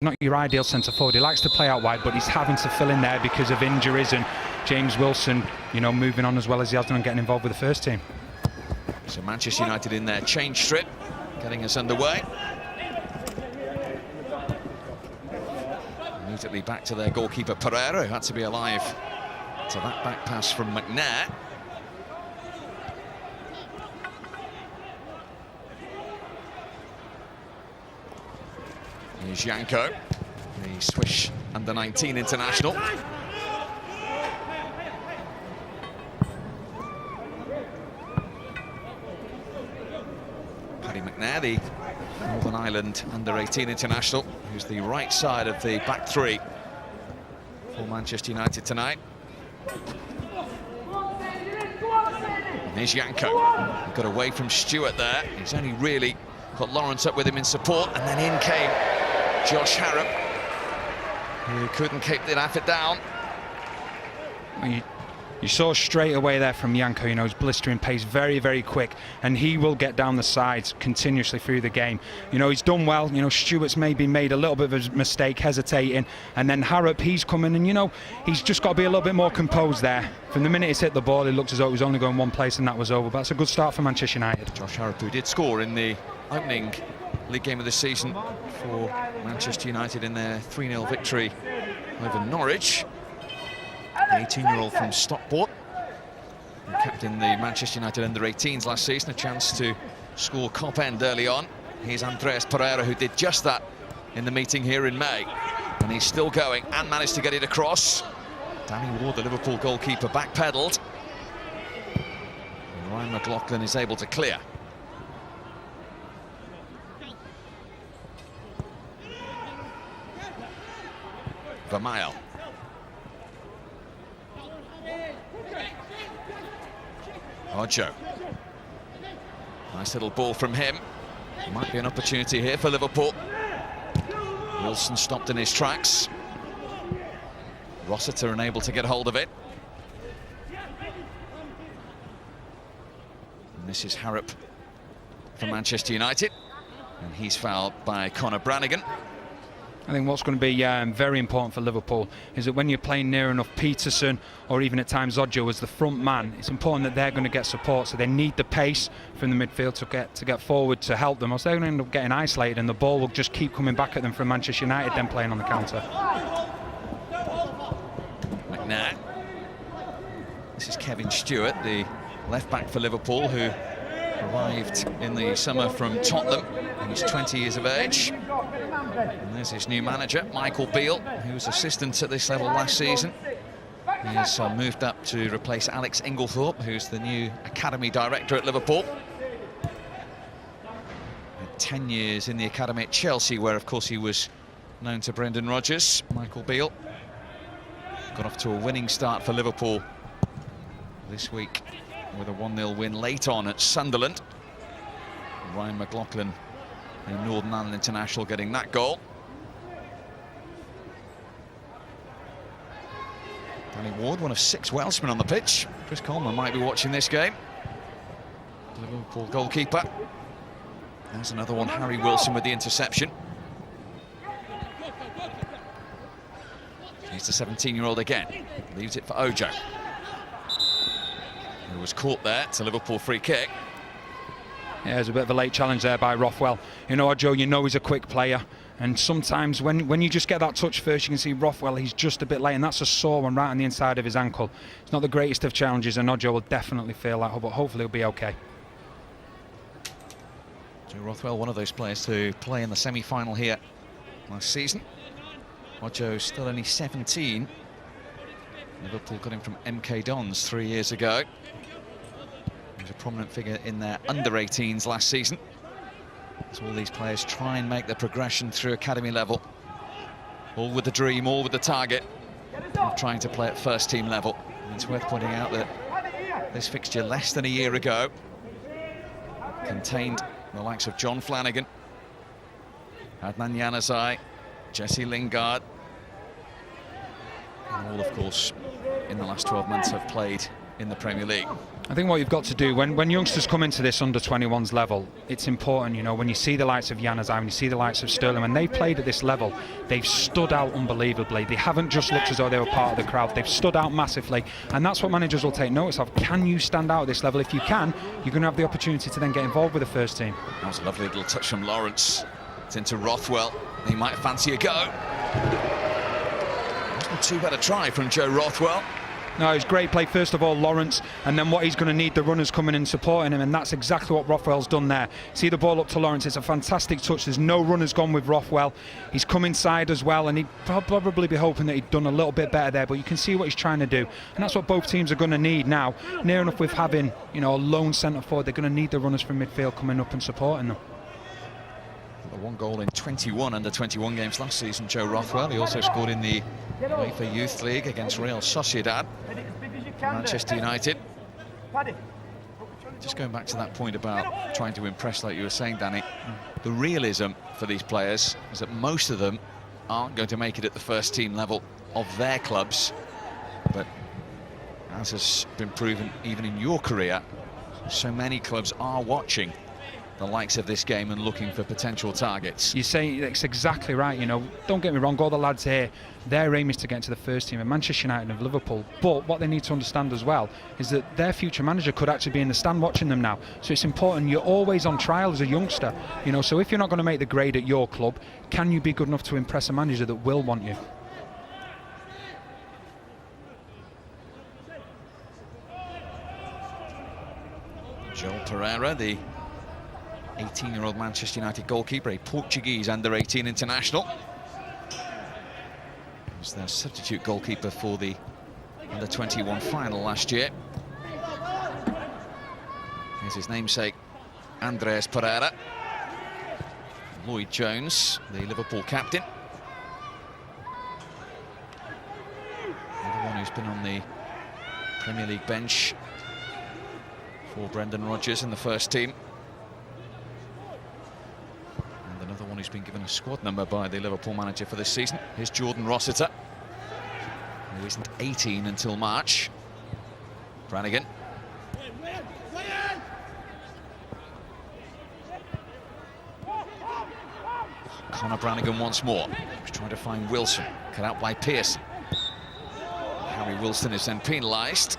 not your ideal centre forward. He likes to play out wide, but he's having to fill in there because of injuries, and James Wilson, you know, moving on as well as he has done and getting involved with the first team. So Manchester United in their change strip, getting us underway. Immediately back to their goalkeeper Pereira, who had to be alive to that back pass from McNair. Here's Janko, the Swiss under-19 international. Paddy McNair, the Northern Ireland under-18 international, who's the right side of the back three for Manchester United tonight. And here's Janko. He got away from Stewart there. He's only really got Lawrence up with him in support, and then in came Josh Harrop, who couldn't keep the effort down. You saw straight away there from Janko, you know, his blistering pace, very, very quick, and he will get down the sides continuously through the game. You know, he's done well. You know, Stewart's maybe made a little bit of a mistake, hesitating, and then Harrop, he's coming, and, you know, he's just got to be a little bit more composed there. From the minute he's hit the ball, it looked as though it was only going one place, and that was over. But that's a good start for Manchester United. Josh Harrop, who did score in the opening league game of the season for Manchester United in their 3-0 victory over Norwich. The 18-year-old from Stockport, who captained the Manchester United under-18s last season, a chance to score cop end early on. Here's Andreas Pereira, who did just that in the meeting here in May, and he's still going and managed to get it across. Danny Ward, the Liverpool goalkeeper, backpedaled, and Ryan McLaughlin is able to clear. Vermeil. Ojo. Nice little ball from him. Might be an opportunity here for Liverpool. Wilson stopped in his tracks. Rossiter unable to get hold of it. And this is Harrop for Manchester United. And he's fouled by Conor Brannigan. I think what's going to be very important for Liverpool is that when you're playing near enough Peterson or even at times Ojo as the front man, it's important that they're going to get support. So they need the pace from the midfield to get forward to help them, or else they're going to end up getting isolated and the ball will just keep coming back at them from Manchester United, then playing on the counter. McNair. This is Kevin Stewart, the left back for Liverpool, who arrived in the summer from Tottenham. He's 20 years of age. And there's his new manager, Michael Beale, who was assistant at this level last season. He has moved up to replace Alex Inglethorpe, who's the new academy director at Liverpool. Had 10 years in the academy at Chelsea, where, of course, he was known to Brendan Rodgers. Michael Beale got off to a winning start for Liverpool this week with a 1-0 win late on at Sunderland. Ryan McLaughlin, a Northern Ireland international, getting that goal. Danny Ward, one of 6 Welshmen on the pitch. Chris Coleman might be watching this game. The Liverpool goalkeeper. There's another one, Harry Wilson with the interception. He's the 17-year-old again. Leaves it for Ojo, who was caught there. It's a Liverpool free kick. Yeah, there's a bit of a late challenge there by Rothwell. You know, Ojo, you know he's a quick player, and sometimes when you just get that touch first, you can see Rothwell, he's just a bit late, and that's a sore one right on the inside of his ankle. It's not the greatest of challenges, and Ojo will definitely feel that, but hopefully he'll be okay. Joe Rothwell, one of those players to play in the semi-final here last season. Ojo still only 17. Liverpool got him from MK Dons 3 years ago. He was a prominent figure in their under-18s last season. So all these players try and make the progression through academy level. All with the dream, all with the target of trying to play at first team level. And it's worth pointing out that this fixture less than a year ago contained the likes of John Flanagan, Adnan Januzaj, Jesse Lingard, and all, of course, in the last 12 months have played in the Premier League. I think what you've got to do when youngsters come into this under-21s level, it's important, you know, when you see the likes of Januzaj, when you see the likes of Sterling, when they've played at this level, they've stood out unbelievably. They haven't just looked as though they were part of the crowd. They've stood out massively, and that's what managers will take notice of. Can you stand out at this level? If you can, you're going to have the opportunity to then get involved with the first team. That was a lovely little touch from Lawrence. It's into Rothwell. He might fancy a go. Wasn't too bad a try from Joe Rothwell. No, it's great play, first of all, Lawrence, and then what he's going to need, the runners coming in and supporting him, and that's exactly what Rothwell's done there. See the ball up to Lawrence, it's a fantastic touch. There's no runners gone with Rothwell. He's come inside as well, and he'd probably be hoping that he'd done a little bit better there, but you can see what he's trying to do, and that's what both teams are going to need now. Near enough with having, you know, a lone centre forward, they're going to need the runners from midfield coming up and supporting them. One goal in 21 under-21 games last season, Joe Rothwell. He also scored in the UEFA Youth League against Real Sociedad, Manchester United. Just going back to that point about trying to impress, like you were saying, Danny, the realism for these players is that most of them aren't going to make it at the first team level of their clubs. But as has been proven even in your career, so many clubs are watching the likes of this game and looking for potential targets. You say it's exactly right, you know, don't get me wrong, all the lads here, their aim is to get into the first team of Manchester United and Liverpool, but what they need to understand as well is that their future manager could actually be in the stand watching them now, so it's important you're always on trial as a youngster, you know, so if you're not going to make the grade at your club, can you be good enough to impress a manager that will want you? Joel Pereira, the 18-year-old Manchester United goalkeeper, a Portuguese under-18 international. He was their substitute goalkeeper for the under-21 final last year. Here's his namesake, Andreas Pereira. Lloyd Jones, the Liverpool captain. Another one who's been on the Premier League bench for Brendan Rodgers in the first team. Another one who's been given a squad number by the Liverpool manager for this season. Here's Jordan Rossiter, who isn't 18 until March. Brannigan. Conor Brannigan once more. He's trying to find Wilson. Cut out by Pearson. Harry Wilson is then penalised.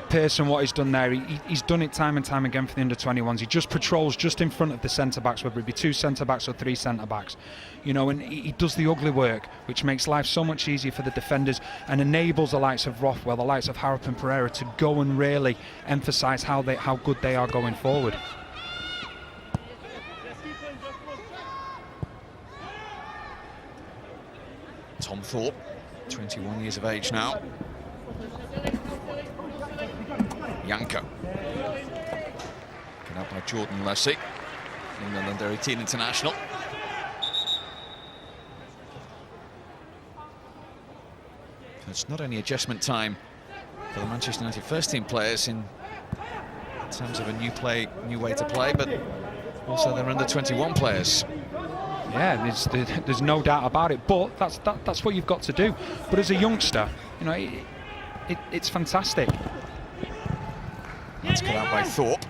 Pearson, what he's done there, he's done it time and time again for the under-21s. He just patrols just in front of the centre-backs, whether it be two centre-backs or three centre-backs. You know, and he does the ugly work, which makes life so much easier for the defenders and enables the likes of Rothwell, the likes of Harrop and Pereira to go and really emphasise how good they are going forward. Tom Thorpe, 21 years of age now. Janko. Cut out by Jordan Lussey, England under-18 international. So it's not only adjustment time for the Manchester United first team players in terms of a new way to play, but also their under-21 players. Yeah, there's no doubt about it, but that's what you've got to do. But as a youngster, you know, it's fantastic. That's cut out by Thorpe.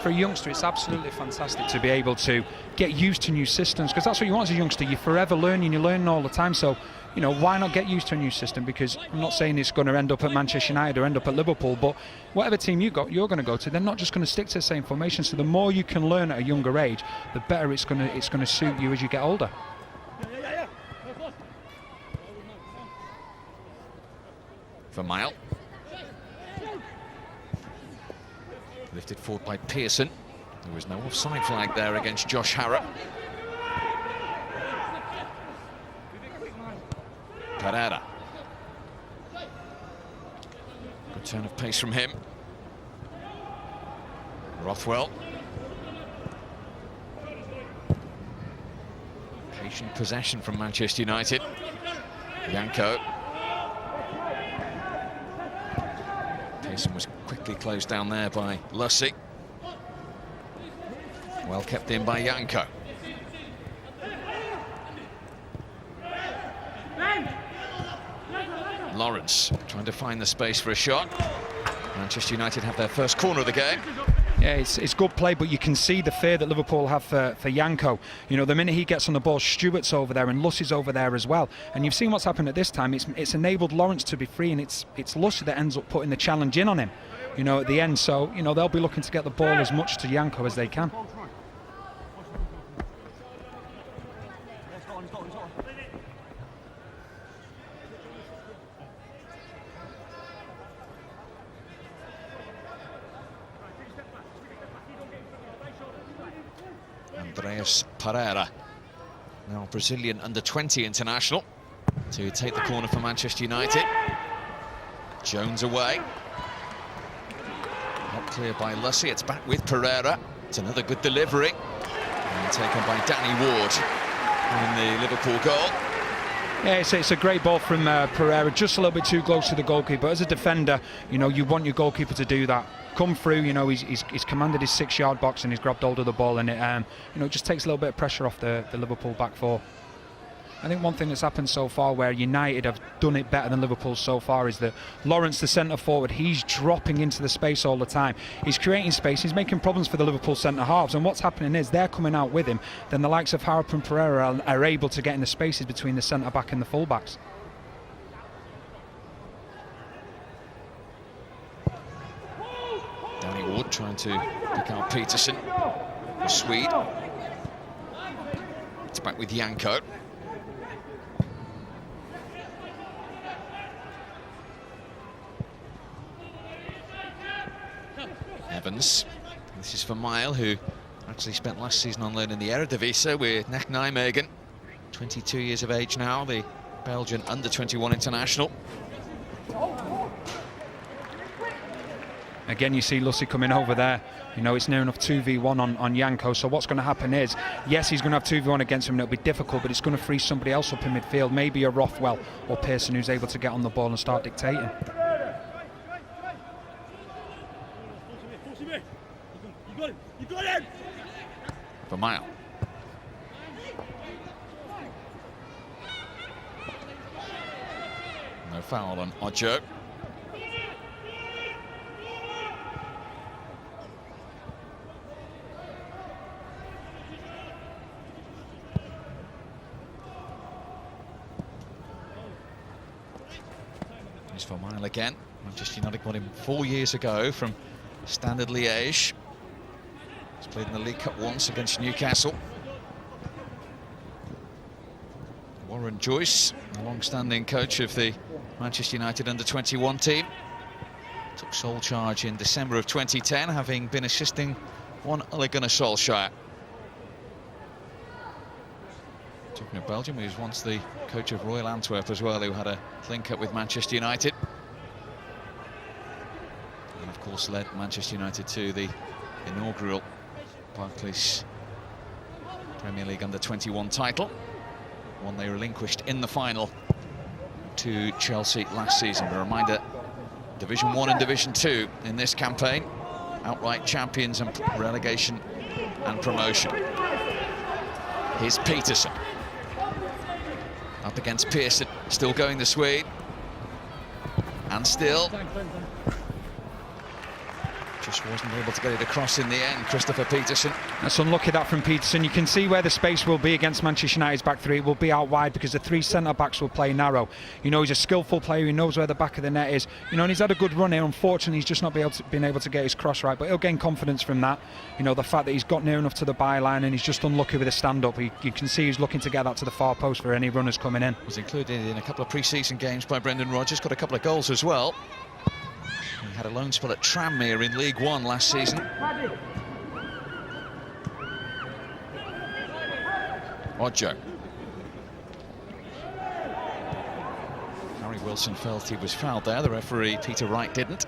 For a youngster, it's absolutely fantastic to be able to get used to new systems, because that's what you want as a youngster. You're forever learning, you're learning all the time. So, you know, why not get used to a new system? Because I'm not saying it's going to end up at Manchester United or end up at Liverpool, but whatever team you're going to go to, they're not just going to stick to the same formation. So the more you can learn at a younger age, the better it's going to suit you as you get older. Vermael. Lifted forward by Pearson. There was no offside flag there against Josh Harrop. Pereira. Good turn of pace from him. Rothwell. Patient possession from Manchester United. Janko. Pearson was quickly closed down there by Lussey. Well kept in by Janko. Lawrence trying to find the space for a shot. Manchester United have their first corner of the game. Yeah, it's good play, but you can see the fear that Liverpool have for Janko. You know, the minute he gets on the ball, Stewart's over there and Lussey's over there as well. And you've seen what's happened at this time. It's enabled Lawrence to be free, and it's Lussey that ends up putting the challenge in on him, you know, at the end. So, you know, they'll be looking to get the ball as much to Janko as they can. Andreas Pereira, now Brazilian under-20 international, to take the corner for Manchester United. Jones away. Not clear by Lussey, it's back with Pereira. It's another good delivery. And taken by Danny Ward in the Liverpool goal. Yeah, it's a great ball from Pereira, just a little bit too close to the goalkeeper. As a defender, you know, you want your goalkeeper to do that. Come through, you know, he's commanded his 6-yard box and he's grabbed hold of the ball, and it, you know, just takes a little bit of pressure off the Liverpool back four. I think one thing that's happened so far where United have done it better than Liverpool so far is that Lawrence, the centre forward, he's dropping into the space all the time. He's creating space, he's making problems for the Liverpool centre halves, and what's happening is they're coming out with him. Then the likes of Harrop and Pereira are able to get in the spaces between the centre back and the full backs. Danny Ward trying to pick out Peterson, the Swede. It's back with Janko. Evans. This is for Mile, who actually spent last season on loan in the Eredivisie with NAC Nijmegen. 22 years of age now, the Belgian under-21 international. Again, you see Lussey coming over there. You know, it's near enough 2v1 on Janko. So what's going to happen is, yes, he's going to have 2v1 against him, and it'll be difficult, but it's going to free somebody else up in midfield, maybe a Rothwell or Pearson, who's able to get on the ball and start dictating. For Mile. No foul on Ojo. He's for Mile again. Manchester United got him 4 years ago from Standard Liège. He's played in the League Cup once against Newcastle. Warren Joyce, the long-standing coach of the Manchester United under-21 team, took sole charge in December of 2010, having been assisting one Ole Gunnar Solskjaer. Talking of Belgium, he was once the coach of Royal Antwerp as well, who had a link-up with Manchester United. And of course led Manchester United to the inaugural Barclays Premier League under-21 title, one they relinquished in the final to Chelsea last season. A reminder, Division 1 and Division 2 in this campaign, outright champions and relegation and promotion. Here's Peterson. Up against Pearson, still going the Swede. And still just wasn't able to get it across in the end, Christopher Peterson. That's unlucky, that from Peterson. You can see where the space will be against Manchester United's back three. It will be out wide because the three centre-backs will play narrow. You know, he's a skillful player, he knows where the back of the net is. You know, and he's had a good run here. Unfortunately, he's just not been able to get his cross right, but he'll gain confidence from that. You know, the fact that he's got near enough to the byline and he's just unlucky with a stand-up. You can see he's looking to get that to the far post for any runners coming in. Was included in a couple of pre-season games by Brendan Rodgers, got a couple of goals as well. He had a loan spell at Tranmere in League One last season. Ojo. Harry Wilson felt he was fouled there. The referee, Peter Wright, didn't.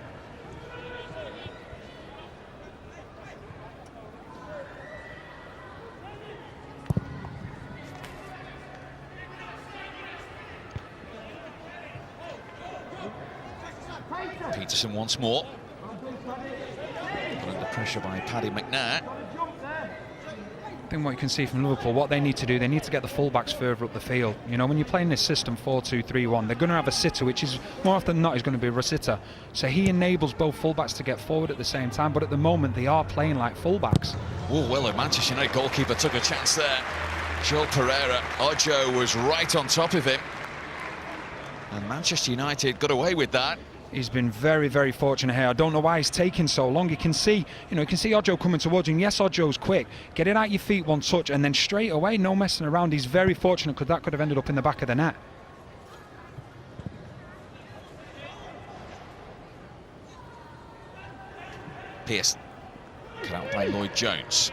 Peterson once more. Put under pressure by Paddy McNair. I think what you can see from Liverpool, what they need to do, they need to get the fullbacks further up the field. You know, when you're playing this system 4-2-3-1, they're going to have a sitter, which is more often than not is going to be a sitter. So he enables both fullbacks to get forward at the same time. But at the moment, they are playing like fullbacks. Oh, well, the Manchester United goalkeeper took a chance there. Joel Pereira, Ojo was right on top of him. And Manchester United got away with that. He's been very, very fortunate here. I don't know why he's taking so long. You can see, Ojo coming towards him. Yes, Ojo's quick. Get it at your feet, one touch, and then straight away, no messing around. He's very fortunate because that could have ended up in the back of the net. Pearson, cut out by Lloyd Jones.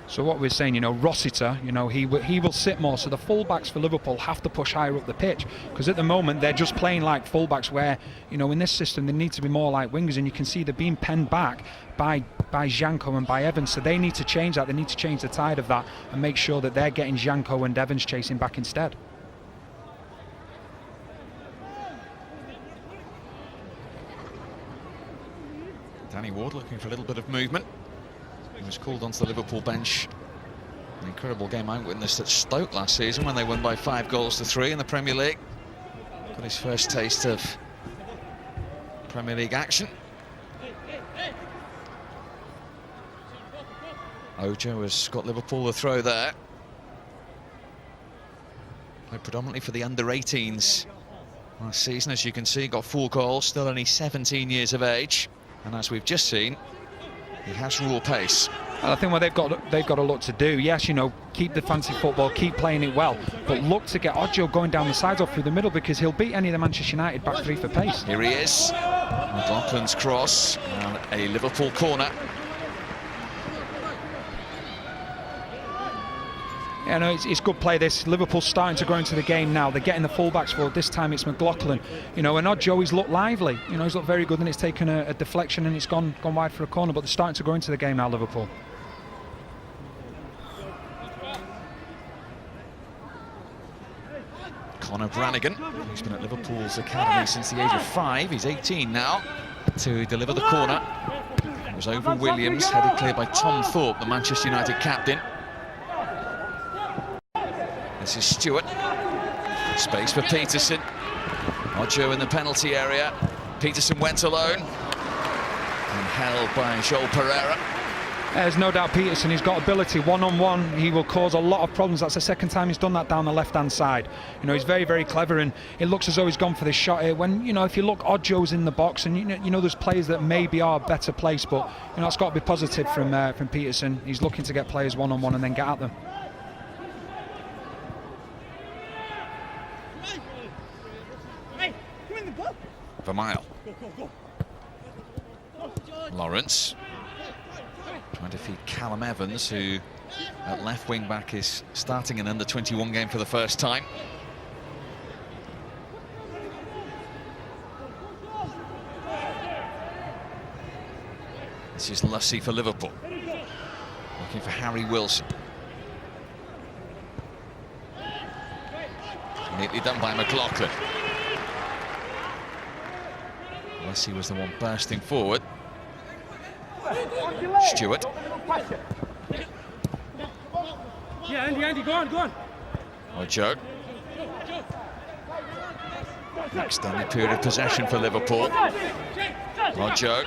So what we're saying, Rossiter, he will sit more. So the fullbacks for Liverpool have to push higher up the pitch because at the moment they're just playing like fullbacks where, in this system they need to be more like wingers, and you can see they're being penned back by Janko and by Evans. So they need to change that. They need to change the tide of that and make sure that they're getting Janko and Evans chasing back instead. Danny Ward looking for a little bit of movement. He was called onto the Liverpool bench. An incredible game I witnessed at Stoke last season when they won by 5-3 in the Premier League. Got his first taste of Premier League action. Ojo has got Liverpool the throw there. Played predominantly for the under-18s last season, as you can see, got 4 goals, still only 17 years of age. And as we've just seen, he has raw pace. I think what they've got a lot to do. Yes, keep the fancy football, keep playing it well, but look to get Ojo going down the sides or through the middle because he'll beat any of the Manchester United back three for pace. Here he is. McLaughlin's cross and a Liverpool corner. Yeah, no, it's good play this. Liverpool's starting to grow into the game now. They're getting the fullbacks forward. This time it's McLaughlin. And Ojo, he's looked lively. He's looked very good, and it's taken a deflection and it's gone wide for a corner, but they're starting to grow into the game now, Liverpool. Conor Brannigan, who's been at Liverpool's academy since the age of 5. He's 18 now, to deliver the corner. It was over Williams, headed clear by Tom Thorpe, the Manchester United captain. This is Stewart. Space for Peterson. Ojo in the penalty area. Peterson went alone. And held by Joel Pereira. There's no doubt Peterson, he's got ability. One-on-one, he will cause a lot of problems. That's the second time he's done that down the left-hand side. He's very, very clever, and it looks as though he's gone for this shot here. When, if you look, Ojo's in the box, and there's players that maybe are better placed, but, it's got to be positive from Peterson. He's looking to get players one-on-one and then get at them. Vermeil. Lawrence trying to feed Callum Evans, who at left wing back is starting an under-21 game for the first time. This is Lussey for Liverpool, looking for Harry Wilson. Neatly done by McLaughlin. Lussey was the one bursting forward. Stewart. Yeah, Andy, go on. Ojo. Extended period of possession for Liverpool. Ojo.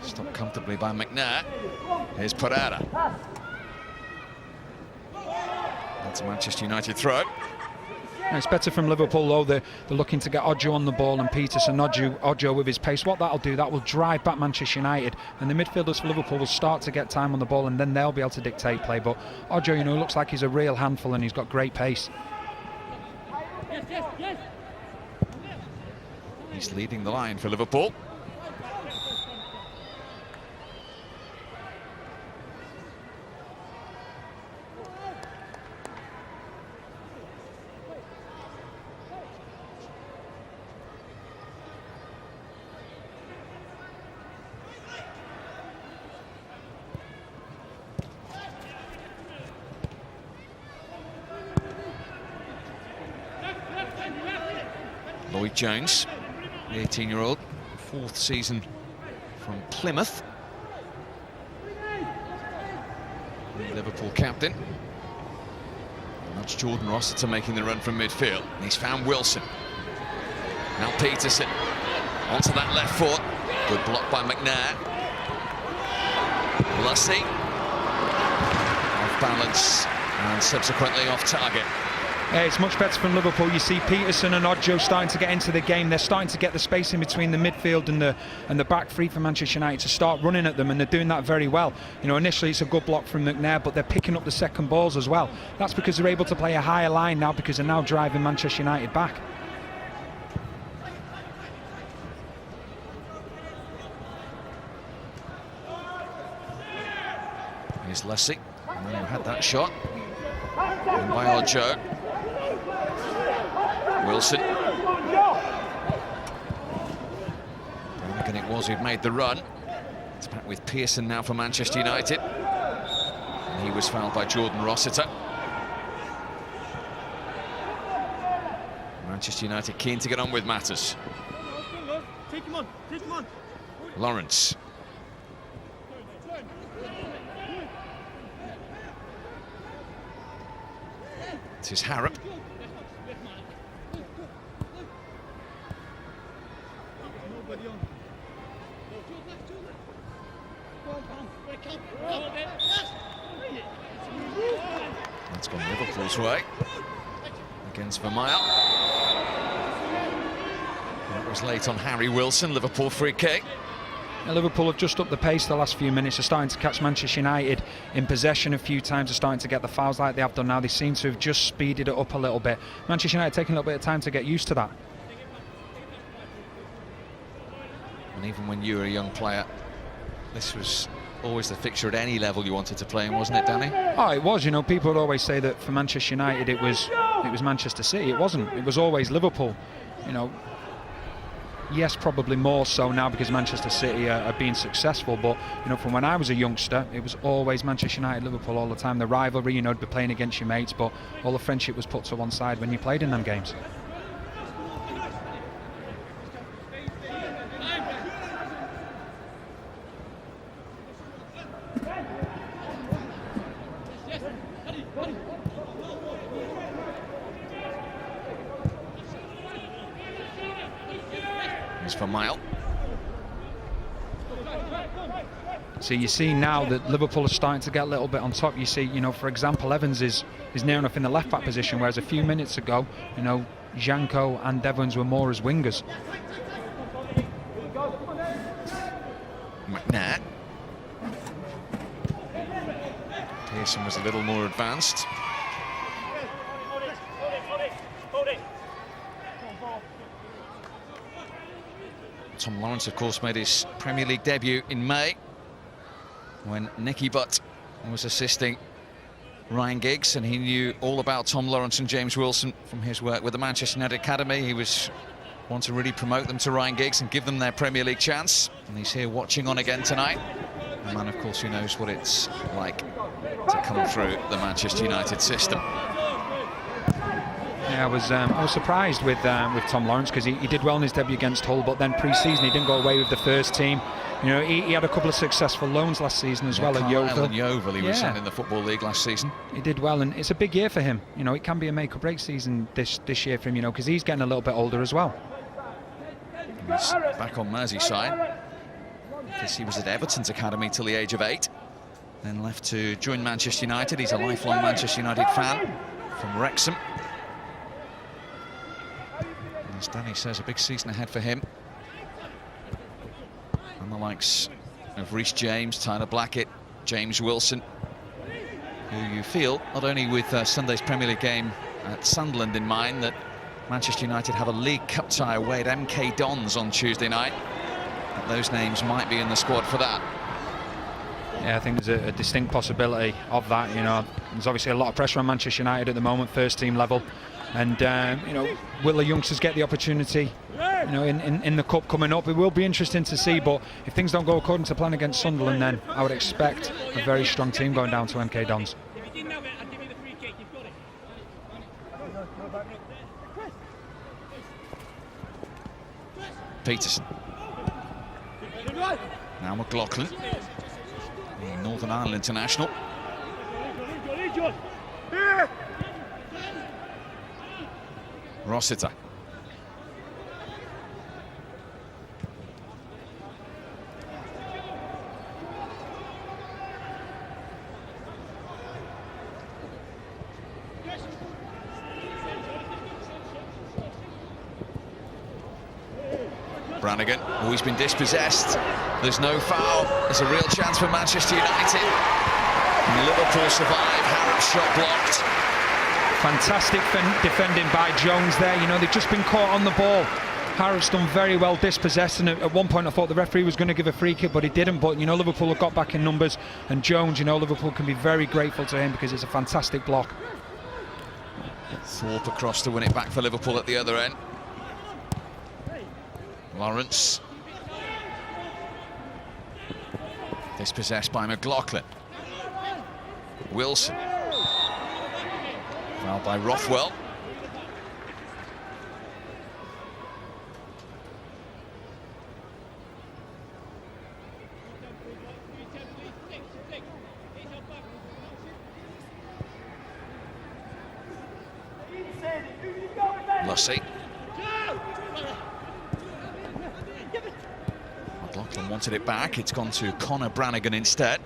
Stopped comfortably by McNair. Here's Pereira. That's a Manchester United throw. It's better from Liverpool, though. They're looking to get Ojo on the ball, and Peterson, Ojo with his pace. What that'll do, that will drive back Manchester United, and the midfielders for Liverpool will start to get time on the ball, and then they'll be able to dictate play. But Ojo, looks like he's a real handful, and he's got great pace. He's leading the line for Liverpool. Lloyd Jones, the 18-year-old, 4th season from Plymouth. The Liverpool captain. And that's Jordan Rossiter making the run from midfield. And he's found Wilson. Now Peterson onto that left foot. Good block by McNair. Lussey. Off balance and subsequently off target. Yeah, it's much better from Liverpool. You see Peterson and Odjo starting to get into the game. They're starting to get the space in between the midfield and the back three for Manchester United to start running at them, and they're doing that very well. You know, initially it's a good block from McNair, but they're picking up the second balls as well. That's because they're able to play a higher line now, because they're now driving Manchester United back. Here's Lussey, who had that shot. And by Odjo. Wilson. Again, it was who'd made the run. It's back with Pearson now for Manchester United. And he was fouled by Jordan Rossiter. Manchester United keen to get on with matters. Take him on, take him on. Lawrence. This is Harrop. That's gone Liverpool's way against Vermeil. That was late on Harry Wilson. Liverpool free kick. And Liverpool have just upped the pace the last few minutes. They're starting to catch Manchester United in possession a few times. They're starting to get the fouls like they have done now. They seem to have just speeded it up a little bit. Manchester United taking a little bit of time to get used to that. And even when you were a young player, this was always the fixture at any level you wanted to play in, wasn't it, Danny? Oh, it was. You know, people would always say that for Manchester United it was Manchester City. It wasn't. It was always Liverpool. You know, yes, probably more so now because Manchester City are being successful, but you know, from when I was a youngster, it was always Manchester United, Liverpool all the time. The rivalry, you know, to be playing against your mates, but all the friendship was put to one side when you played in them games. For Mile. So you see now that Liverpool are starting to get a little bit on top. You see, you know, for example, Evans is near enough in the left back position, whereas a few minutes ago, you know, Janko and Evans were more as wingers. McNair. Pearson was a little more advanced. Tom Lawrence, of course, made his Premier League debut in May when Nicky Butt was assisting Ryan Giggs, and he knew all about Tom Lawrence and James Wilson from his work with the Manchester United Academy. He was wanting to really promote them to Ryan Giggs and give them their Premier League chance, and he's here watching on again tonight. A man, of course, who knows what it's like to come through the Manchester United system. Yeah, I was surprised with Tom Lawrence because he did well in his debut against Hull, but then pre-season he didn't go away with the first team. You know, he had a couple of successful loans last season as well at Yeovil. And Yeovil, he was sent in the Football League last season. He did well, and it's a big year for him. You know, it can be a make or break season this year for him, you know, because he's getting a little bit older as well. He's back on Merseyside because he was at Everton's academy till the age of 8, then left to join Manchester United. He's a lifelong Manchester United fan from Wrexham. As Danny says, a big season ahead for him. And the likes of Reece James, Tyler Blackett, James Wilson, who you feel, not only with Sunday's Premier League game at Sunderland in mind, that Manchester United have a League Cup tie away at MK Dons on Tuesday night, that those names might be in the squad for that. Yeah, I think there's a distinct possibility of that. You know, there's obviously a lot of pressure on Manchester United at the moment, first team level. And, you know, will the youngsters get the opportunity, you know, in the Cup coming up? It will be interesting to see, but if things don't go according to plan against Sunderland, then I would expect a very strong team going down to MK Dons. If you didn't have it, I'd give you the free kick. You've got it. Peterson. Now McLaughlin, the Northern Ireland international. Rossiter. Brannigan, he's been dispossessed. There's no foul. There's a real chance for Manchester United. And Liverpool survive. Harrop's shot blocked. Fantastic defending by Jones there. You know, they've just been caught on the ball. Harrop's done very well, dispossessed, and at one point I thought the referee was going to give a free kick, but he didn't. But, you know, Liverpool have got back in numbers, and Jones, you know, Liverpool can be very grateful to him because it's a fantastic block. Thorpe across to win it back for Liverpool at the other end. Lawrence. Dispossessed by McLaughlin. Wilson. Fouled by Rothwell. Lussey. McLaughlin wanted it back. It's gone to Conor Brannigan instead.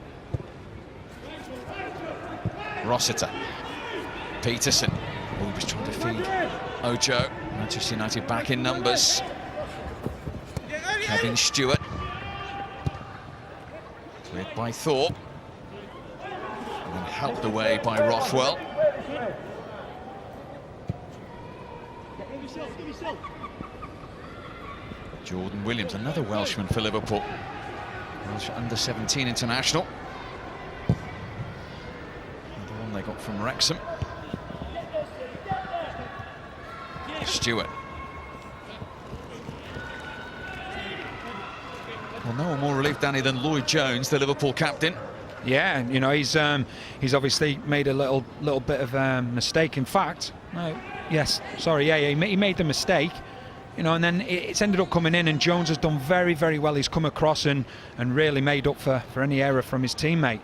Rossiter. Peterson. Oh, he was trying to feed Ojo. Manchester United back in numbers. Kevin Stewart. Cleared by Thorpe. And then helped away by Rothwell. Jordan Williams, another Welshman for Liverpool. Welsh under-17 international. Another one they got from Wrexham. Stewart. Well, no one more relieved, Danny, than Lloyd Jones, the Liverpool captain. Yeah, you know, he's obviously made a little bit of a mistake. In fact, no, yes, sorry, yeah, he made the mistake. You know, and then it's ended up coming in, and Jones has done very, very well. He's come across and really made up for any error from his teammate.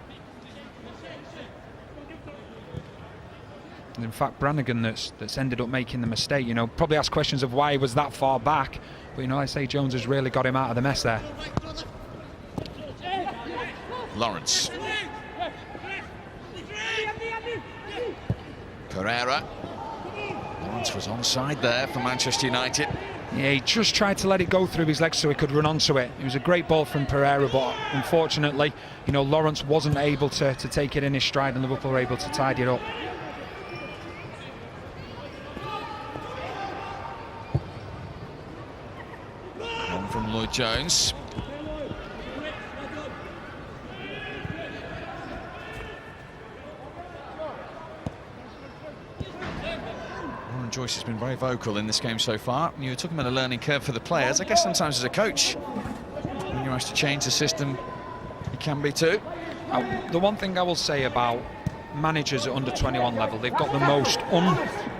And in fact, Brannigan that's ended up making the mistake. You know, probably ask questions of why he was that far back. But, you know, I say Jones has really got him out of the mess there. Lawrence. Pereira. Lawrence was onside there for Manchester United. Yeah, he just tried to let it go through his legs so he could run onto it. It was a great ball from Pereira, but unfortunately, you know, Lawrence wasn't able to take it in his stride, and Liverpool were able to tidy it up. One from Lloyd Jones. Joyce has been very vocal in this game so far. You were talking about a learning curve for the players. I guess sometimes as a coach, when you're asked to change the system, it can be too. The one thing I will say about managers at under 21 level, they've got the most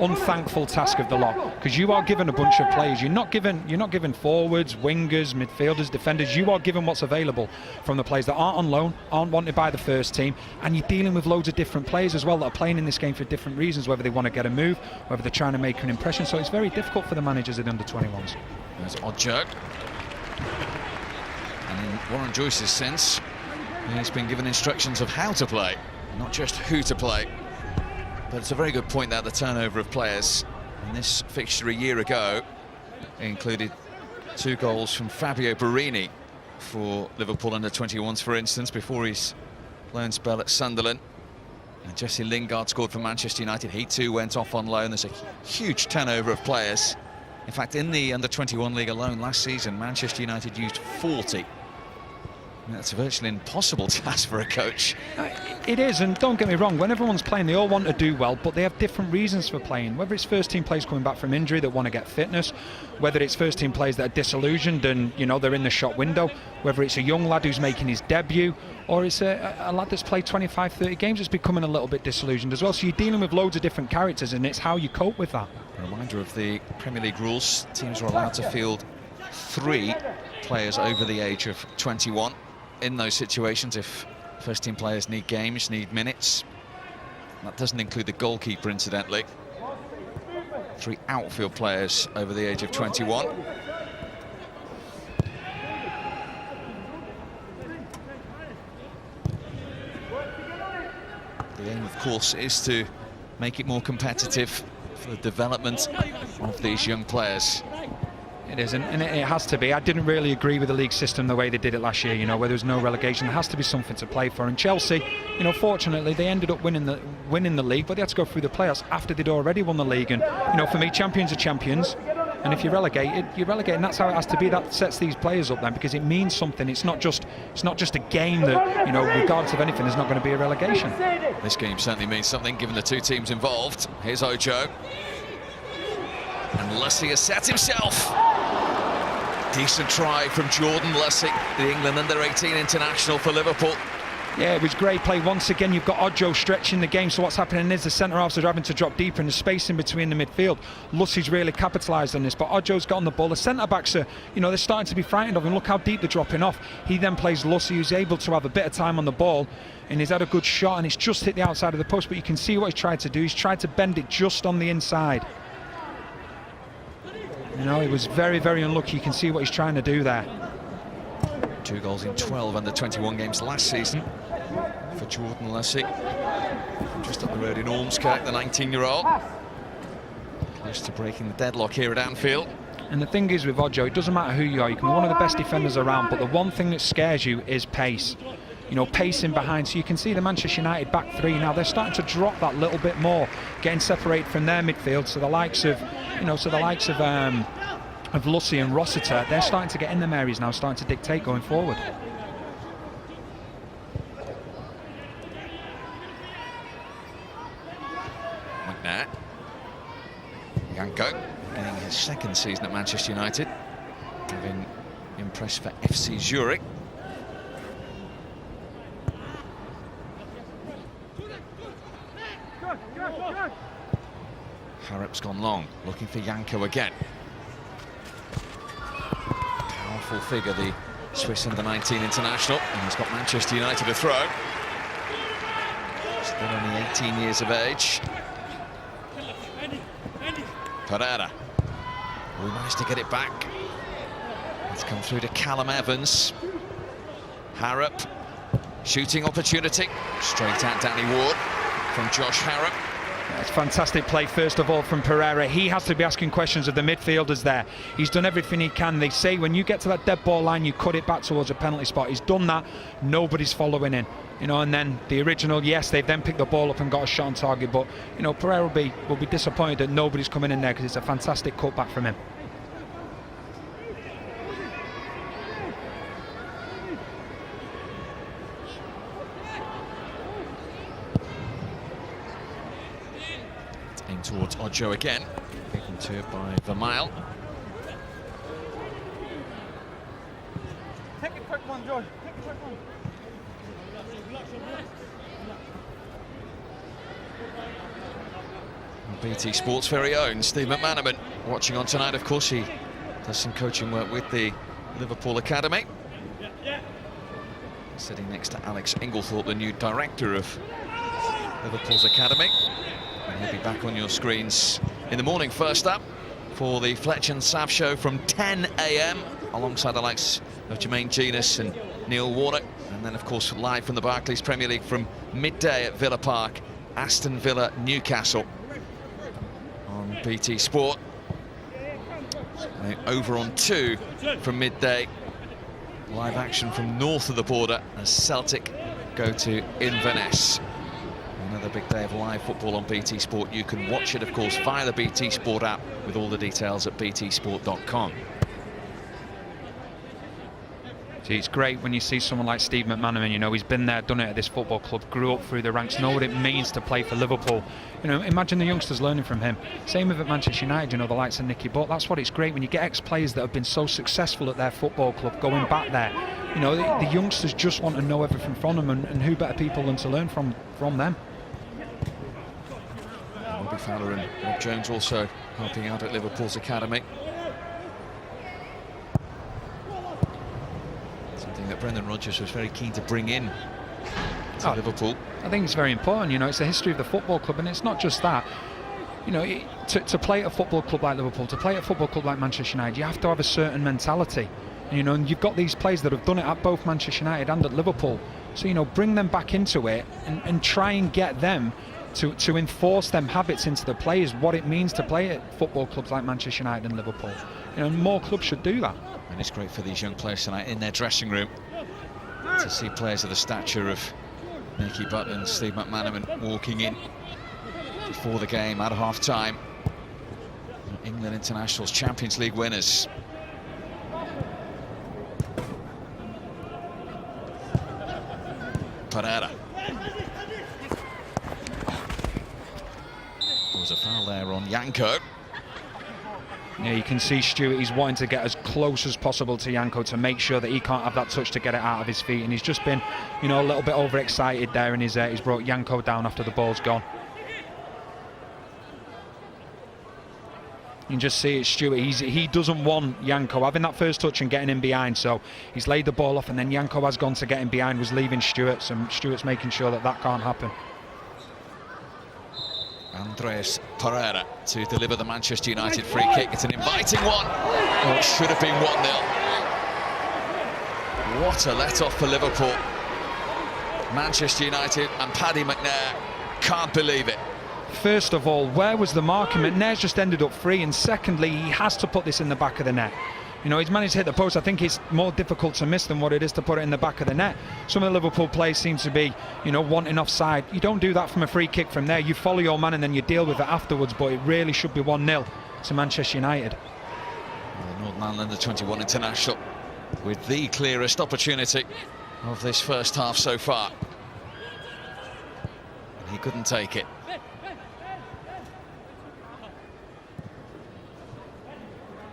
unthankful task of the lot, because you are given a bunch of players. You're not given forwards, wingers, midfielders, defenders. You are given what's available from the players that aren't on loan, aren't wanted by the first team, and you're dealing with loads of different players as well that are playing in this game for different reasons, whether they want to get a move, whether they're trying to make an impression. So it's very difficult for the managers at under 21s. There's Ojo. And Warren Joyce has since he's been given instructions of how to play, not just who to play. But it's a very good point that the turnover of players in this fixture a year ago included 2 goals from Fabio Borini for Liverpool under-21s, for instance, before his loan spell at Sunderland. And Jesse Lingard scored for Manchester United. He too went off on loan. There's a huge turnover of players. In fact, in the under-21 league alone last season, Manchester United used 40. That's a virtually impossible task for a coach. It is, and don't get me wrong, when everyone's playing, they all want to do well, but they have different reasons for playing. Whether it's first-team players coming back from injury that want to get fitness, whether it's first-team players that are disillusioned and, you know, they're in the shop window, whether it's a young lad who's making his debut, or it's a lad that's played 25, 30 games that's becoming a little bit disillusioned as well. So you're dealing with loads of different characters, and it's how you cope with that. A reminder of the Premier League rules. Teams are allowed to field 3 players over the age of 21. in those situations if first-team players need games, need minutes. That doesn't include the goalkeeper, incidentally. 3 outfield players over the age of 21. The aim, of course, is to make it more competitive for the development of these young players. It is, and it has to be. I didn't really agree with the league system the way they did it last year, you know, where there was no relegation. There has to be something to play for. And Chelsea, you know, fortunately, they ended up winning the league, but they had to go through the playoffs after they'd already won the league. And, you know, for me, champions are champions. And if you're relegated, you're relegated, and that's how it has to be. That sets these players up then, because it means something. It's not just a game that, you know, regardless of anything, there's not going to be a relegation. This game certainly means something, given the 2 teams involved. Here's Ojo. And Lussey has set himself. Decent try from Jordan Lussey, the England under-18 international for Liverpool. Yeah, it was great play. Once again, you've got Ojo stretching the game, so what's happening is the centre-halves are having to drop deeper, and the space in between the midfield. Lussey's really capitalised on this, but Ojo's got on the ball. The centre-backs are, you know, they're starting to be frightened of him. Look how deep they're dropping off. He then plays Lussey, who's able to have a bit of time on the ball, and he's had a good shot, and it's just hit the outside of the post, but you can see what he's tried to do. He's tried to bend it just on the inside. You know, he was very, very unlucky. You can see what he's trying to do there. 2 goals in 12 under-21 games last season for Jordan Lussey. Just up the road in Ormskirk, the 19-year-old. Close to breaking the deadlock here at Anfield. And the thing is with Ojo, it doesn't matter who you are. You can be one of the best defenders around, but the one thing that scares you is pace. You know, pacing behind. So you can see the Manchester United back 3 now. They're starting to drop that little bit more, getting separated from their midfield. So the likes of, you know, of Lussey and Rossiter, they're starting to get in them areas now, starting to dictate going forward. McNair. Janko, getting his 2nd season at Manchester United, having impressed for FC Zurich. Harrop's gone long, looking for Janko again. Powerful figure, the Swiss under-19 international, and he's got Manchester United to throw. Still only 18 years of age. Pereira. We managed to get it back. It's come through to Callum Evans. Harrop, shooting opportunity. Straight at Danny Ward from Josh Harrop. It's fantastic play, first of all, from Pereira. He has to be asking questions of the midfielders there. He's done everything he can. They say when you get to that dead ball line, you cut it back towards a penalty spot. He's done that. Nobody's following in. You know, and then the original, yes, they've then picked the ball up and got a shot on target, but, you know, Pereira will be disappointed that nobody's coming in there, because it's a fantastic cutback from him. In towards Ojo again, taken to it by Vermael. Take a quick one, George. Take a quick one. BT Sport's very own Steve McManaman watching on tonight. Of course, he does some coaching work with the Liverpool Academy. Sitting next to Alex Inglethorpe, the new director of Liverpool's Academy. And he'll be back on your screens in the morning, first up, for the Fletch and Sav show from 10 AM, alongside the likes of Jermaine Genus and Neil Warnock. And then, of course, live from the Barclays Premier League from midday at Villa Park, Aston Villa, Newcastle on BT Sport. Over on 2 from midday. Live action from north of the border as Celtic go to Inverness. Another big day of live football on BT Sport. You can watch it, of course, via the BT Sport app, with all the details at btsport.com. It's great when you see someone like Steve McManaman. You know, he's been there, done it at this football club, grew up through the ranks, know what it means to play for Liverpool. You know, imagine the youngsters learning from him. Same with at Manchester United, you know, the likes of Nicky Butt. That's what it's great when you get ex-players that have been so successful at their football club going back there. You know, the youngsters just want to know everything from them, and who better people than to learn from them. Robbie Fowler and Rob Jones also helping out at Liverpool's Academy. Something that that Brendan Rodgers was very keen to bring in to Liverpool. I think it's very important. You know, it's the history of the football club, and it's not just that. You know, to play at a football club like Liverpool, to play at a football club like Manchester United, you have to have a certain mentality. You know, and you've got these players that have done it at both Manchester United and at Liverpool. So, you know, bring them back into it and try and get them to enforce them habits into the players, what it means to play at football clubs like Manchester United and Liverpool. You know, more clubs should do that. And it's great for these young players tonight in their dressing room to see players of the stature of Nicky Butt and Steve McManaman walking in before the game at half-time. England internationals, Champions League winners. Pereira. There was a foul there on Yanko. Yeah, you can see Stuart, he's wanting to get as close as possible to Yanko to make sure that he can't have that touch to get it out of his feet, and he's just been, you know, a little bit overexcited there, and he's brought Yanko down after the ball's gone. You can just see it, Stuart, he doesn't want Yanko having that first touch and getting in behind, so he's laid the ball off, and then Yanko has gone to get him behind, was leaving Stuart, so Stuart's making sure that that can't happen. Andreas Pereira to deliver the Manchester United free kick. It's an inviting one. Oh, it should have been 1-0. What a let-off for Liverpool. Manchester United and Paddy McNair can't believe it. First of all, where was the marking? McNair's just ended up free, and secondly, he has to put this in the back of the net. You know, he's managed to hit the post. I think it's more difficult to miss than what it is to put it in the back of the net. Some of the Liverpool players seem to be, you know, wanting offside. You don't do that from a free kick from there. You follow your man and then you deal with it afterwards, but it really should be 1-0 to Manchester United. Well, the Northern Ireland '21 international with the clearest opportunity of this first half so far. And he couldn't take it.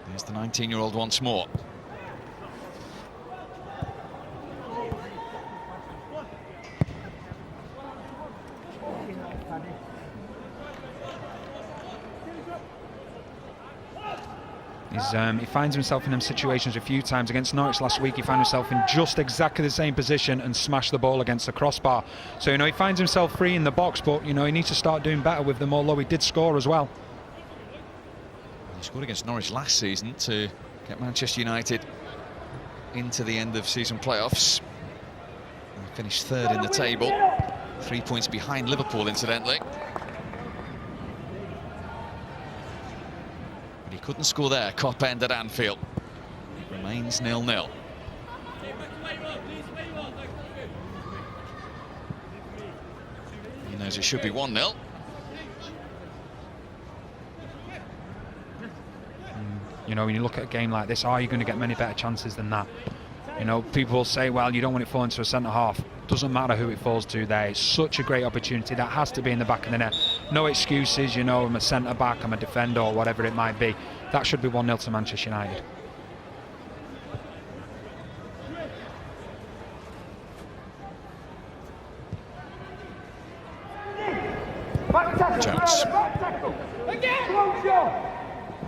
There's the 19-year-old once more. He finds himself in them situations a few times. Against Norwich last week, he found himself in just exactly the same position and smashed the ball against the crossbar. So, you know, he finds himself free in the box, but, you know, he needs to start doing better with them, although he did score as well. He scored against Norwich last season to get Manchester United into the end of season playoffs. They finished third in the table, 3 points behind Liverpool, incidentally. But he couldn't score there, Cop End at Anfield. It remains 0-0. He knows it should be 1-0. You know, when you look at a game like this, are you going to get many better chances than that? You know, people will say, well, you don't want it falling to a centre-half. Doesn't matter who it falls to there. It's such a great opportunity. That has to be in the back of the net. No excuses, you know, I'm a centre-back, I'm a defender, or whatever it might be. That should be 1-0 to Manchester United. Jones.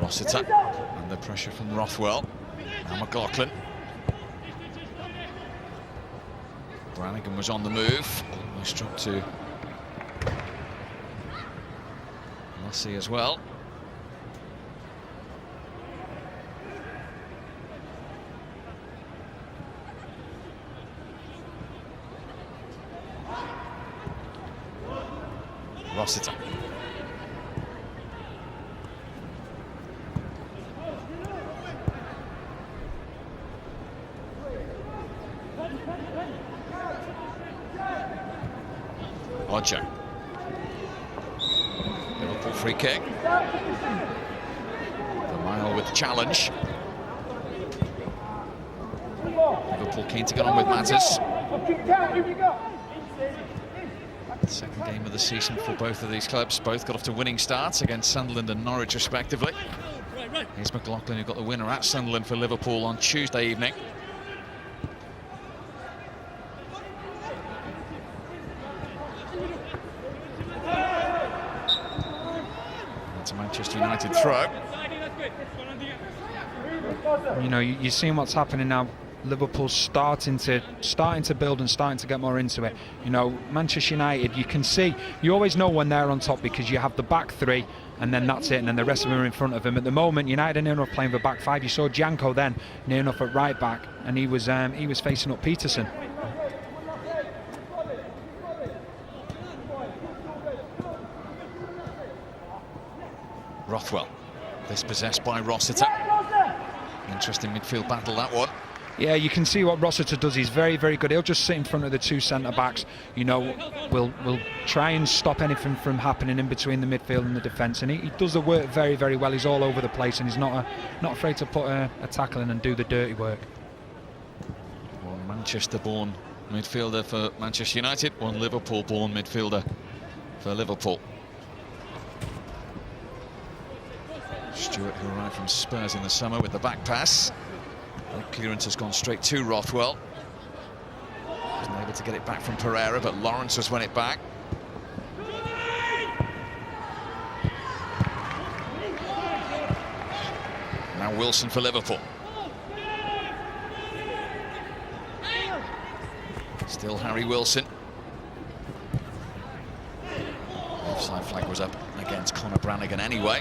Rossiter under pressure from Rothwell. Now McLaughlin. Brannigan was on the move. Almost dropped to Lussey as well. Rossiter. Ojo. Liverpool free kick. Vermeil with the challenge. Liverpool keen to get on with matters. Second game of the season for both of these clubs. Both got off to winning starts against Sunderland and Norwich respectively. Here's McLaughlin, who got the winner at Sunderland for Liverpool on Tuesday evening. That's a Manchester United throw. You know, you're seeing what's happening now. Liverpool's starting to build and starting to get more into it. You know, Manchester United, you can see, you always know when they're on top because you have the back three and then that's it, and then the rest of them are in front of them. At the moment, United are near enough playing the back five. You saw Janko then near enough at right back, and he was facing up Peterson. Rothwell, dispossessed by Rossiter. Interesting midfield battle, that one. Yeah, you can see what Rossiter does. He's very, very good. He'll just sit in front of the two centre-backs. You know, we'll try and stop anything from happening in between the midfield and the defence. And he does the work very, very well. He's all over the place, and he's not afraid to put a tackle in and do the dirty work. One Manchester-born midfielder for Manchester United, one Liverpool-born midfielder for Liverpool. Stewart, who arrived from Spurs in the summer with the back pass. The clearance has gone straight to Rothwell. Wasn't able to get it back from Pereira, but Lawrence has won it back. Now Wilson for Liverpool. Still Harry Wilson. Offside flag was up against Conor Brannigan anyway.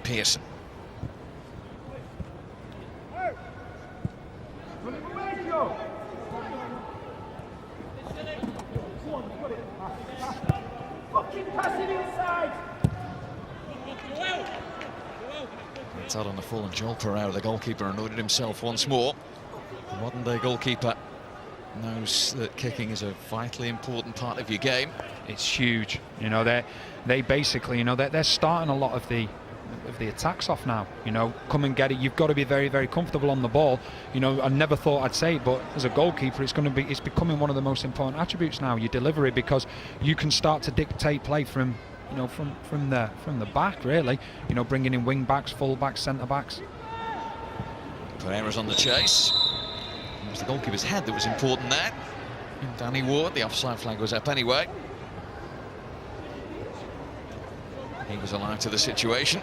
Pearson. It's out on the full, and Joel Pereira, the goalkeeper, anointed himself once more. The modern-day goalkeeper knows that kicking is a vitally important part of your game. It's huge. You know, they basically, you know, they're starting a lot of the attacks off now. You know, come and get it. You've got to be very, very comfortable on the ball. You know, I never thought I'd say it, but as a goalkeeper, it's becoming one of the most important attributes now, your delivery, because you can start to dictate play from, you know, from the back, really. You know, bringing in wing backs, full backs, centre backs. Pereira's on the chase. It was the goalkeeper's head that was important there. And Danny Ward, the offside flag was up anyway. He was alive to the situation.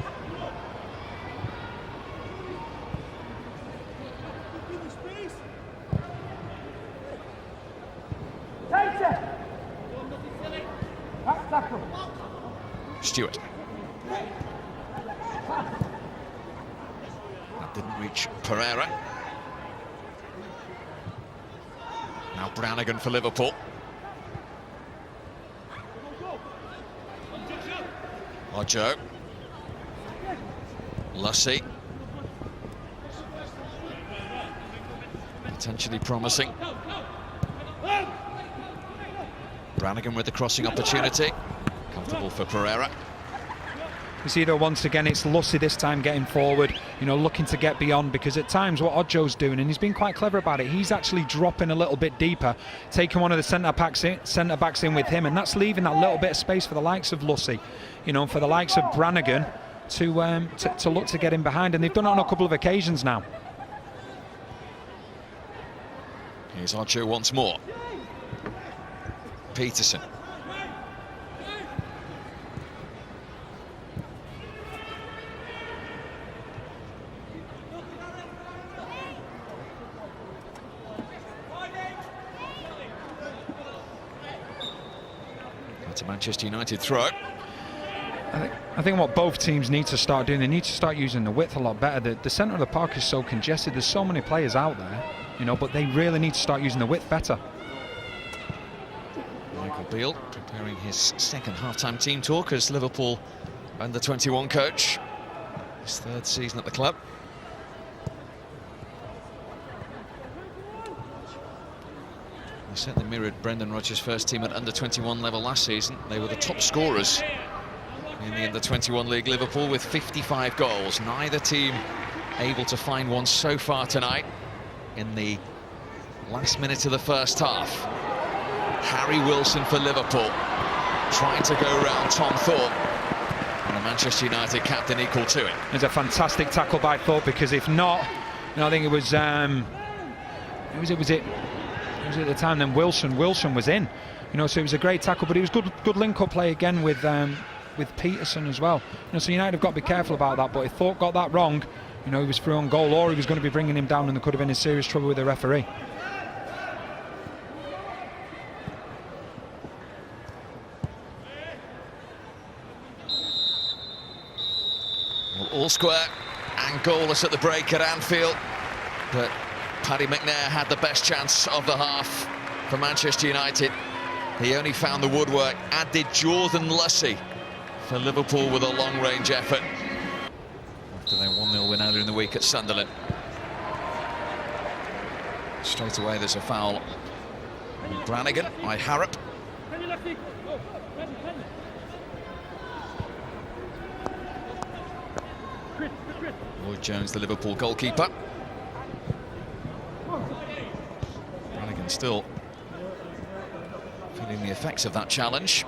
Stewart. That didn't reach Pereira. Now Brannigan for Liverpool. Ojo. Lussey. Potentially promising. Brannigan with the crossing opportunity. Comfortable for Pereira. You see, though, once again, it's Lussey this time getting forward, you know, looking to get beyond, because at times what Ojo's doing, and he's been quite clever about it, he's actually dropping a little bit deeper, taking one of the centre-backs in with him, and that's leaving that little bit of space for the likes of Lussey, you know, for the likes of Brannigan to look to get in behind, and they've done it on a couple of occasions now. Here's Ojo once more. Peterson. That's a Manchester United throw. I think what both teams need to start doing, they need to start using the width a lot better. The centre of the park is so congested, there's so many players out there, you know, but they really need to start using the width better. Michael Beale preparing his second half-time team talk as Liverpool under-21 coach. His third season at the club. They certainly mirrored Brendan Rodgers' first team at under-21 level last season. They were the top scorers in the under-21 league, Liverpool, with 55 goals. Neither team able to find one so far tonight. In the last minute of the first half, Harry Wilson for Liverpool, trying to go around Tom Thorpe, and the Manchester United captain equal to it. It's a fantastic tackle by Thorpe, because if not, you know, I think it was at the time then Wilson was in. You know, so it was a great tackle, but it was good link-up play again with Peterson as well. You know, so United have got to be careful about that. But if Thorpe got that wrong, you know, he was through on goal, or he was going to be bringing him down, and there could have been in serious trouble with the referee. Well, all square and goalless at the break at Anfield, but Paddy McNair had the best chance of the half for Manchester United. He only found the woodwork, as did Jordan Lussey for Liverpool with a long-range effort after their 1-0 win earlier in the week at Sunderland. Straight away there's a foul on Brannigan by Harrop. Lloyd Jones, the Liverpool goalkeeper. Brannigan still feeling the effects of that challenge.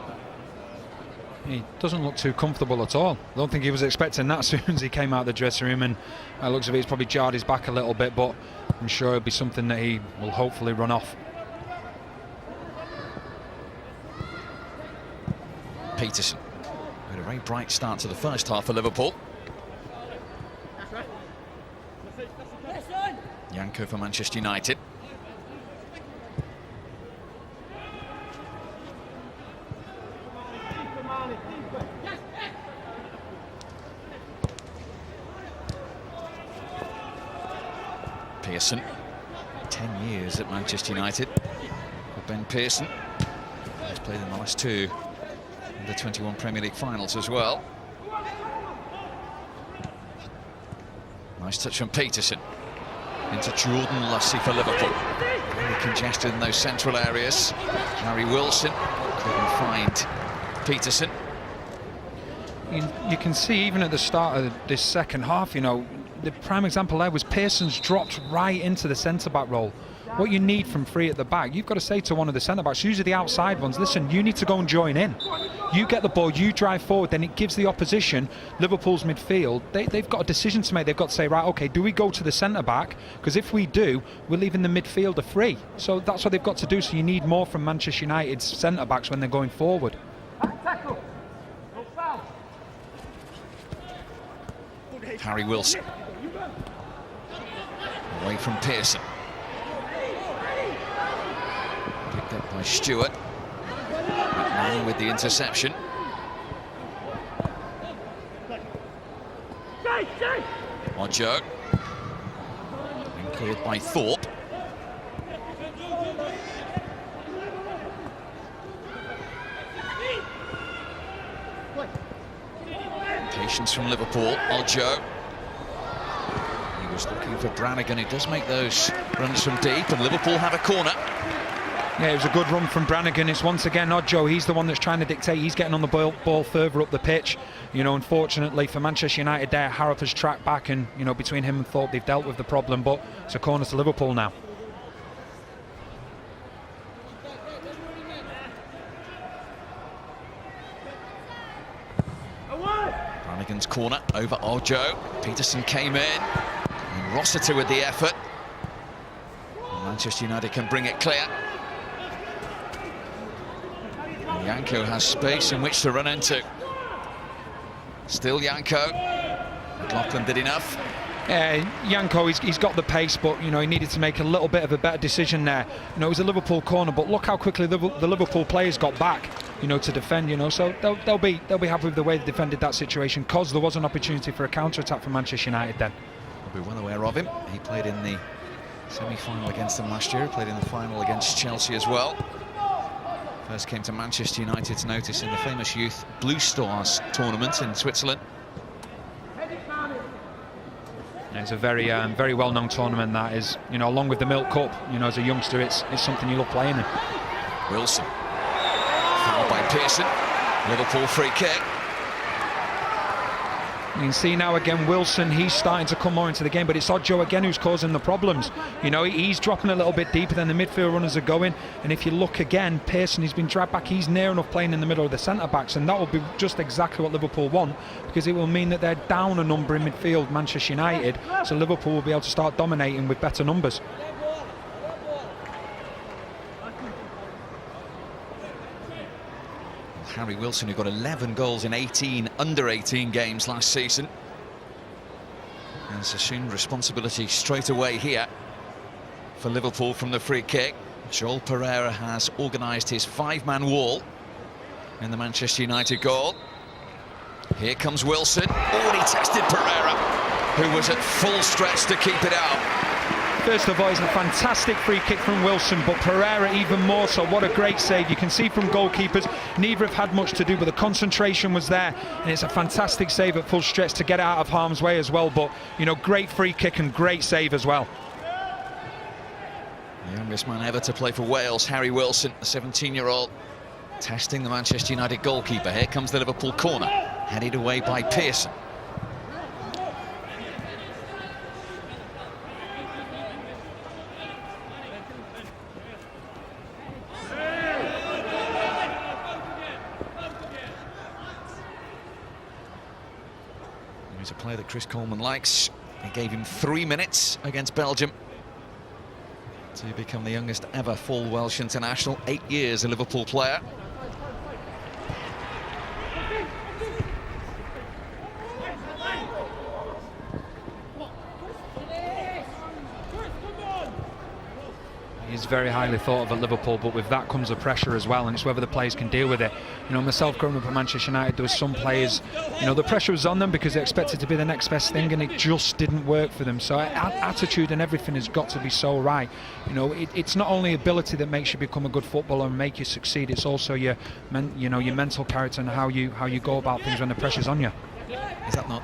He doesn't look too comfortable at all. I don't think he was expecting that as soon as he came out of the dressing room, and by the looks of it, he's probably jarred his back a little bit, but I'm sure it'll be something that he will hopefully run off. Peterson had a very bright start to the first half for Liverpool. Janko for Manchester United. Pearson, 10 years at Manchester United for Ben Pearson. He's played in the last two under-21 Premier League finals as well. Nice touch from Peterson into Jordan Lussey for Liverpool. Really congested in those central areas. Harry Wilson couldn't find Peterson. You can see even at the start of this second half, you know, the prime example there was Pearson's dropped right into the centre-back role. What you need from three at the back, you've got to say to one of the centre-backs, usually the outside ones, listen, you need to go and join in. You get the ball, you drive forward, then it gives the opposition, Liverpool's midfield, they've got a decision to make. They've got to say, right, OK, do we go to the centre-back? Because if we do, we're leaving the midfielder free. So that's what they've got to do. So you need more from Manchester United's centre-backs when they're going forward. Harry Wilson. Away from Pearson. Picked up by Stewart. McNair with the interception. Ojo. And cleared by Thorpe. Patience from Liverpool. Ojo. He was looking for Brannigan. He does make those runs from deep, and Liverpool have a corner. Yeah, it was a good run from Brannigan. It's once again Ojo. He's the one that's trying to dictate. He's getting on the ball further up the pitch. You know, unfortunately for Manchester United there, Harrop has tracked back, and, you know, between him and Thorpe, they've dealt with the problem, but it's a corner to Liverpool now. Brannigan's corner over Ojo. Peterson came in. And Rossiter with the effort. And Manchester United can bring it clear. And Janko has space in which to run into. Still Janko. McLaughlin did enough. Janko, he's got the pace, but, you know, he needed to make a little bit of a better decision there. You know, it was a Liverpool corner, but look how quickly the Liverpool players got back, you know, to defend. You know, so they'll be happy with the way they defended that situation, because there was an opportunity for a counter-attack for Manchester United then. We'll be well aware of him. He played in the semi-final against them last year. He played in the final against Chelsea as well. First came to Manchester United's notice in the famous Youth Blue Stars tournament in Switzerland. It's a very well-known tournament, that is. You know, along with the Milk Cup, you know, as a youngster, it's something you love playing in. Wilson. Foul by Pearson. Liverpool free kick. You can see now again Wilson, he's starting to come more into the game, but it's Ojo again who's causing the problems. You know, he's dropping a little bit deeper than the midfield runners are going, and if you look again, Pearson, he's been dragged back. He's near enough playing in the middle of the centre-backs, and that will be just exactly what Liverpool want, because it will mean that they're down a number in midfield, Manchester United, so Liverpool will be able to start dominating with better numbers. Harry Wilson, who got 11 goals in 18 under-18 games last season, has assumed responsibility straight away here for Liverpool from the free kick. Joel Pereira has organised his 5-man wall in the Manchester United goal. Here comes Wilson. Oh, and he tested Pereira, who was at full stretch to keep it out. First of all, it's a fantastic free kick from Wilson, but Pereira even more so. What a great save. You can see from goalkeepers, neither have had much to do, but the concentration was there, and it's a fantastic save at full stretch to get out of harm's way as well. But, you know, great free kick and great save as well. The youngest man ever to play for Wales, Harry Wilson, the 17-year-old, testing the Manchester United goalkeeper. Here comes the Liverpool corner, headed away by Pearson. He's a player that Chris Coleman likes. He gave him 3 minutes against Belgium to become the youngest ever full Welsh international. 8 years a Liverpool player. He's very highly thought of at Liverpool, but with that comes the pressure as well, and it's whether the players can deal with it. You know, myself growing up at Manchester United, there was some players, you know, the pressure was on them because they expected to be the next best thing, and it just didn't work for them. So attitude and everything has got to be so right. You know, it's not only ability that makes you become a good footballer and make you succeed. It's also your mental character and how you go about things when the pressure's on you. Is that not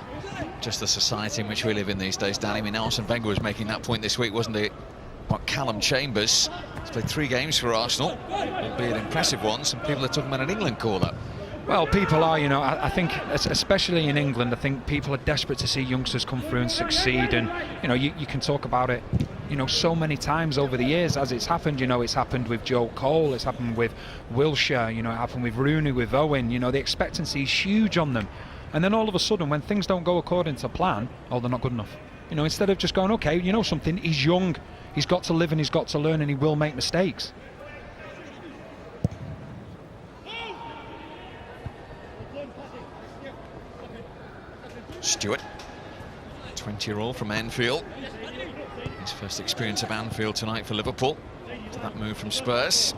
just the society in which we live in these days, Danny? I mean, Arsene Wenger was making that point this week, wasn't he? But Callum Chambers has played 3 games for Arsenal, albeit impressive ones, and people are talking about an England call-up. Well, people are, you know, I think, especially in England, I think people are desperate to see youngsters come through and succeed, and, you know, you can talk about it, you know, so many times over the years as it's happened. You know, it's happened with Joe Cole, it's happened with Wilshere, you know, it happened with Rooney, with Owen. You know, the expectancy is huge on them, and then all of a sudden when things don't go according to plan, oh, they're not good enough. You know, instead of just going, okay, you know something, he's young, he's got to live and he's got to learn, and he will make mistakes. Stewart, 20-year-old from Enfield. His first experience of Anfield tonight for Liverpool, to that move from Spurs,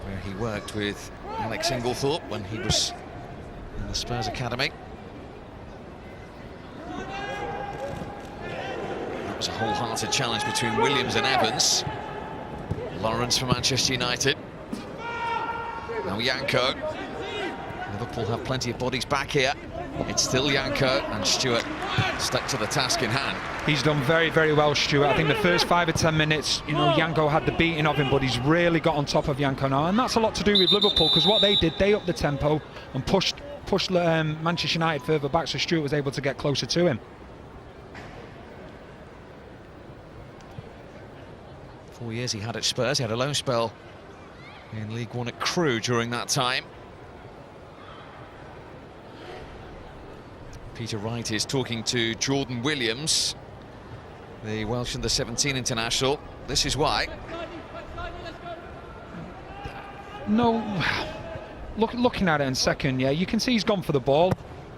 where he worked with Alex Inglethorpe when he was in the Spurs academy. That was a wholehearted challenge between Williams and Evans. Lawrence for Manchester United. Now Yanko. Liverpool have plenty of bodies back here. It's still Yanko, and Stewart stuck to the task in hand. He's done very, very well, Stewart. I think the first 5 or 10 minutes, you know, Yanko had the beating of him, but he's really got on top of Yanko now, and that's a lot to do with Liverpool, because what they did, they upped the tempo and pushed Manchester United further back, so Stewart was able to get closer to him. 4 years he had at Spurs. He had a loan spell in League One at Crewe during that time. Peter Wright is talking to Jordan Williams, the Welsh under-17 international. This is why. No, looking at it in second, yeah, you can see he's gone for the ball.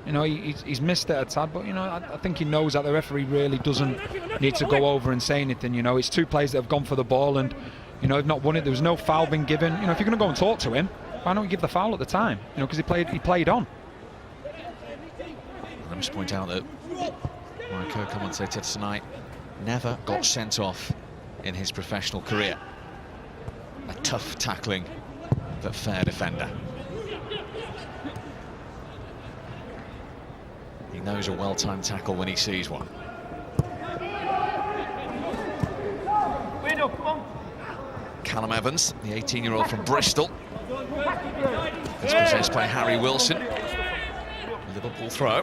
You know, he's missed it a tad, but, you know, I think he knows that the referee really doesn't need to go over and say anything. You know, it's 2 players that have gone for the ball and, you know, have not won it. There was no foul being given. You know, if you're going to go and talk to him, why don't you give the foul at the time? You know, because he played on. I must point out that my co-commentator tonight never got sent off in his professional career. A tough tackling, but fair defender. He knows a well-timed tackle when he sees one. Callum Evans, the 18-year-old from Bristol, is possessed by Harry Wilson. Liverpool throw.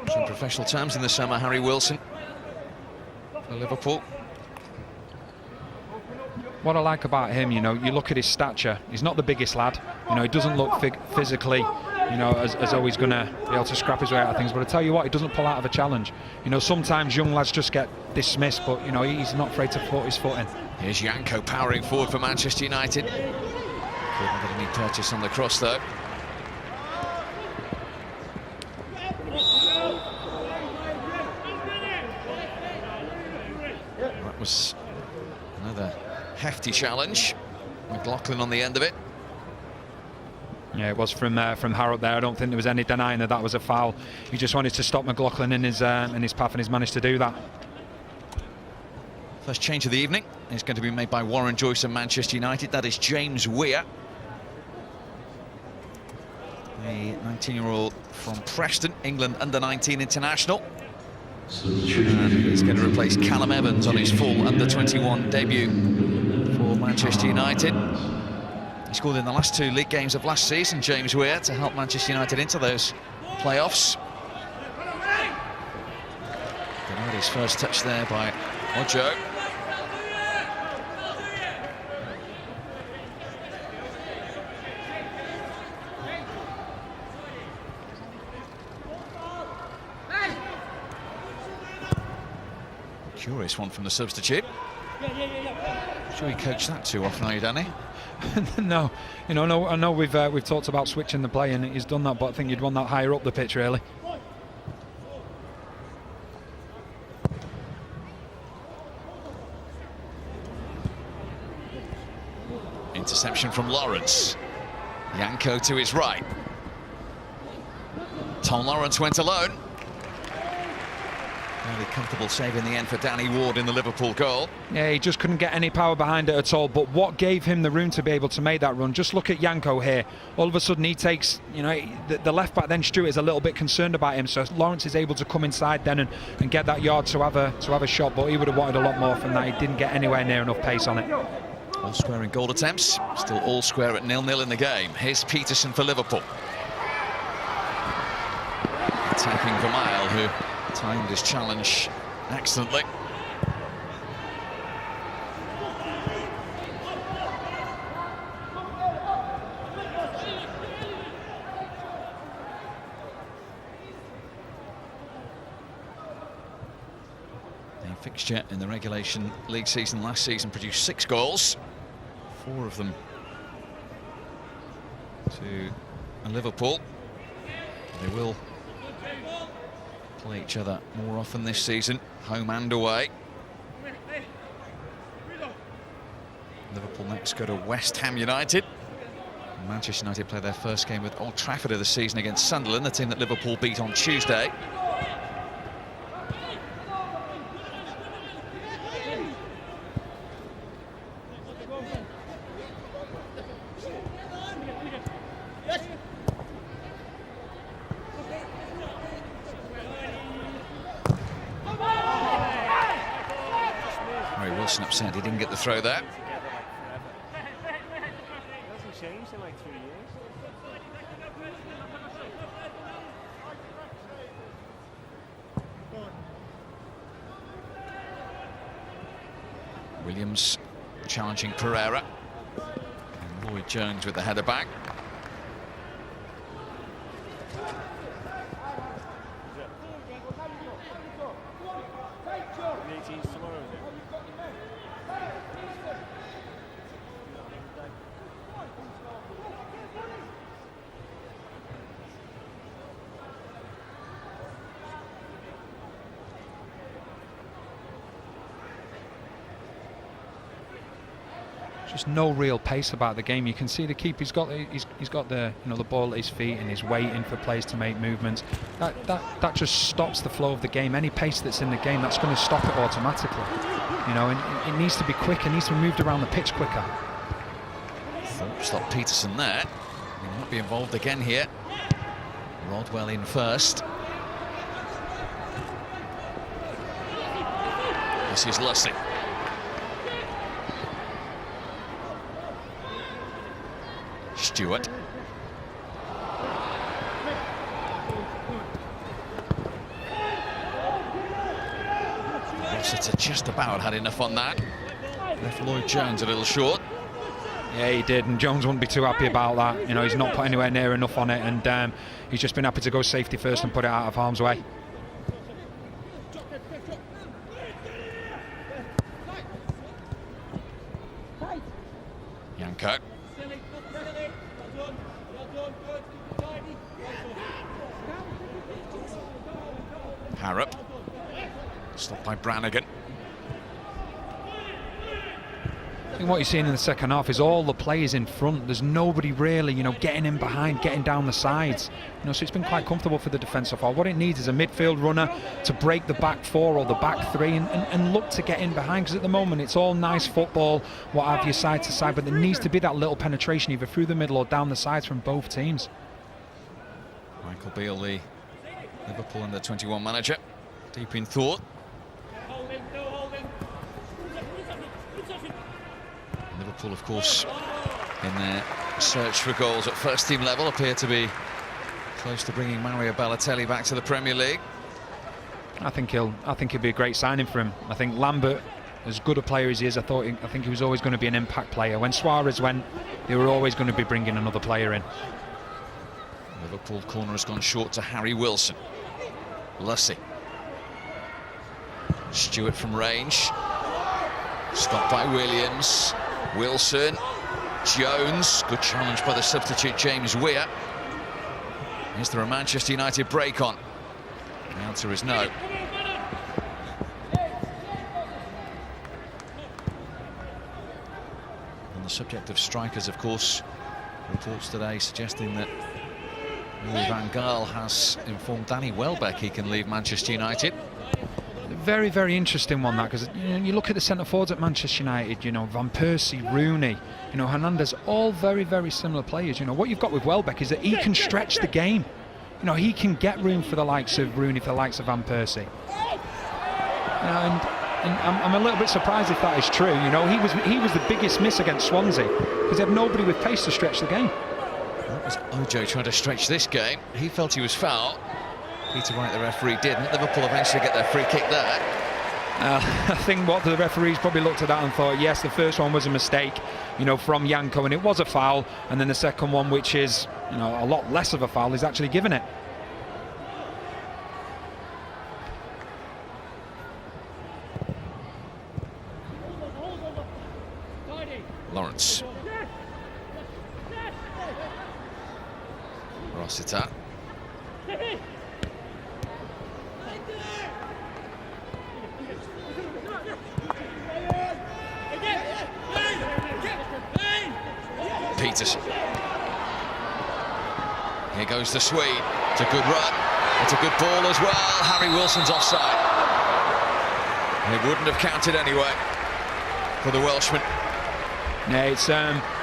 Some professional terms in the summer, Harry Wilson for Liverpool. What I like about him, you know, you look at his stature, he's not the biggest lad. You know, he doesn't look physically you know, as always going to be able to scrap his way out of things. But I tell you what, he doesn't pull out of a challenge. You know, sometimes young lads just get dismissed, but, you know, he's not afraid to put his foot in. Here's Janko powering forward for Manchester United. Couldn't get any purchase on the cross, though. That was another hefty challenge. McLaughlin on the end of it. Yeah, it was from Harrop there. I don't think there was any denying that that was a foul. He just wanted to stop McLaughlin in his path, and he's managed to do that. First change of the evening is going to be made by Warren Joyce and Manchester United. That is James Weir, the 19-year-old from Preston, England under-19 international. And he's going to replace Callum Evans on his full under-21 debut for Manchester United. He scored in the last 2 league games of last season, James Weir, to help Manchester United into those playoffs. Denied his first touch there by Ojo. Curious one from the substitute. Sure he coached that too often, are you, Danny? No, you know, no. I know we've talked about switching the play, and he's done that, but I think you'd want that higher up the pitch, really. Interception from Lawrence. Janko to his right. Tom Lawrence went alone. Fairly comfortable save in the end for Danny Ward in the Liverpool goal. Yeah, he just couldn't get any power behind it at all. But what gave him the room to be able to make that run? Just look at Janko here. All of a sudden he takes, you know, the left back then, Stewart, is a little bit concerned about him. So Lawrence is able to come inside then and get that yard to have a shot. But he would have wanted a lot more from that. He didn't get anywhere near enough pace on it. All square in goal attempts. Still all square at 0-0 in the game. Here's Peterson for Liverpool. Attacking Vermeil, who timed his challenge excellently. A fixture in the regulation league season last season produced 6 goals, 4 of them to Liverpool. They will play each other more often this season, home and away. Liverpool next go to West Ham United. Manchester United play their first game with Old Trafford of the season against Sunderland, the team that Liverpool beat on Tuesday. Wilson upset he didn't get the throw there. Hasn't changed in like 3 years. Williams challenging Pereira. And Lloyd Jones with the header back. Just no real pace about the game. You can see the keeper. He's got the the ball at his feet and he's waiting for players to make movements. That just stops the flow of the game. Any pace that's in the game, that's going to stop it automatically. You know, and it needs to be quicker. It needs to be moved around the pitch quicker. Stop Peterson there. He might be involved again here. Rodwell in first. This is Lussey. Stewart. Rossiter just about had enough on that. Left Lloyd Jones a little short. Yeah, he did, and Jones wouldn't be too happy about that. You know, he's not put anywhere near enough on it, and he's just been happy to go safety first and put it out of harm's way. Yanko. Harrop. Stopped by Brannigan. I think what you're seeing in the second half is all the players in front. There's nobody really, you know, getting in behind, getting down the sides. You know, so it's been quite comfortable for the defence so far. What it needs is a midfield runner to break the back four or the back three and look to get in behind, because at the moment it's all nice football, what have you, side to side, but there needs to be that little penetration either through the middle or down the sides from both teams. Michael Beale, the Liverpool under-21 manager, deep in thought. Liverpool, of course, in their search for goals at first team level, appear to be close to bringing Mario Balotelli back to the Premier League. I think he'll be a great signing for him. I think Lambert, as good a player as he is, I think he was always going to be an impact player. When Suarez went, they were always going to be bringing another player in. Liverpool corner has gone short to Harry Wilson. Lussey. Stewart from range. Stopped by Williams. Wilson. Jones. Good challenge by the substitute James Weir. Is there a Manchester United break on? The answer is no. On the subject of strikers, of course, reports today suggesting that Louis van Gaal has informed Danny Welbeck he can leave Manchester United. Very, very interesting one, that, because you look at the centre forwards at Manchester United, you know, Van Persie, Rooney, you know, Hernandez, all very, very similar players. You know, what you've got with Welbeck is that he can stretch the game. You know, he can get room for the likes of Rooney, for the likes of Van Persie. And I'm a little bit surprised if that is true. You know, he was the biggest miss against Swansea, because they had nobody with pace to stretch the game. That was Ojo trying to stretch this game. He felt he was fouled. Peter Wright, the referee, didn't. Liverpool eventually get their free kick there. I think what the referees probably looked at that and thought, yes, the first one was a mistake, you know, from Yanko, and it was a foul, and then the second one, which is, you know, a lot less of a foul, is actually given it. Lawrence. Rossiter. Peterson. Here goes the Swede. It's a good run. It's a good ball as well. Harry Wilson's offside. It wouldn't have counted anyway for the Welshman. Yeah, it's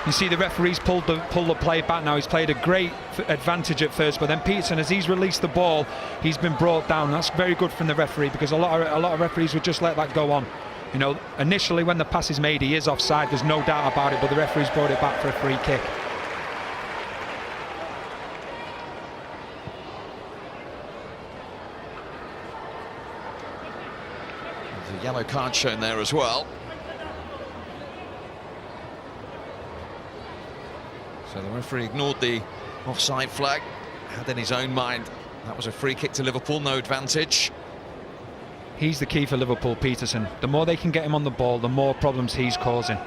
you see the referee's pulled the play back now. He's played a great advantage at first, but then Peterson, as he's released the ball, he's been brought down. That's very good from the referee, because a lot of referees would just let that go on. You know, initially when the pass is made, he is offside, there's no doubt about it, but the referee's brought it back for a free kick. There's a yellow card shown there as well. So the referee ignored the offside flag, had in his own mind that was a free kick to Liverpool, no advantage. He's the key for Liverpool, Peterson. The more they can get him on the ball, the more problems he's causing. It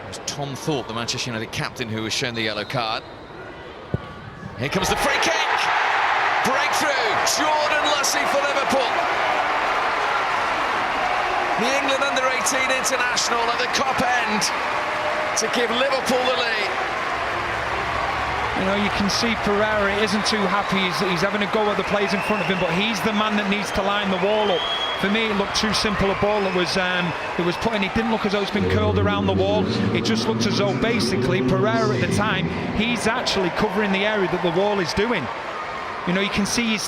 was Tom Thorpe, the Manchester United captain, who was shown the yellow card. Here comes the free kick! Breakthrough! Jordan Lussey for Liverpool. The England under-18 international at the Kop end to give Liverpool the lead. You know, you can see Pereira isn't too happy. He's having a go at the players in front of him, but he's the man that needs to line the wall up. For me, it looked too simple a ball that was put in. It didn't look as though it's been curled around the wall. It just looked as though basically Pereira at the time, he's actually covering the area that the wall is doing. You know, you can see he's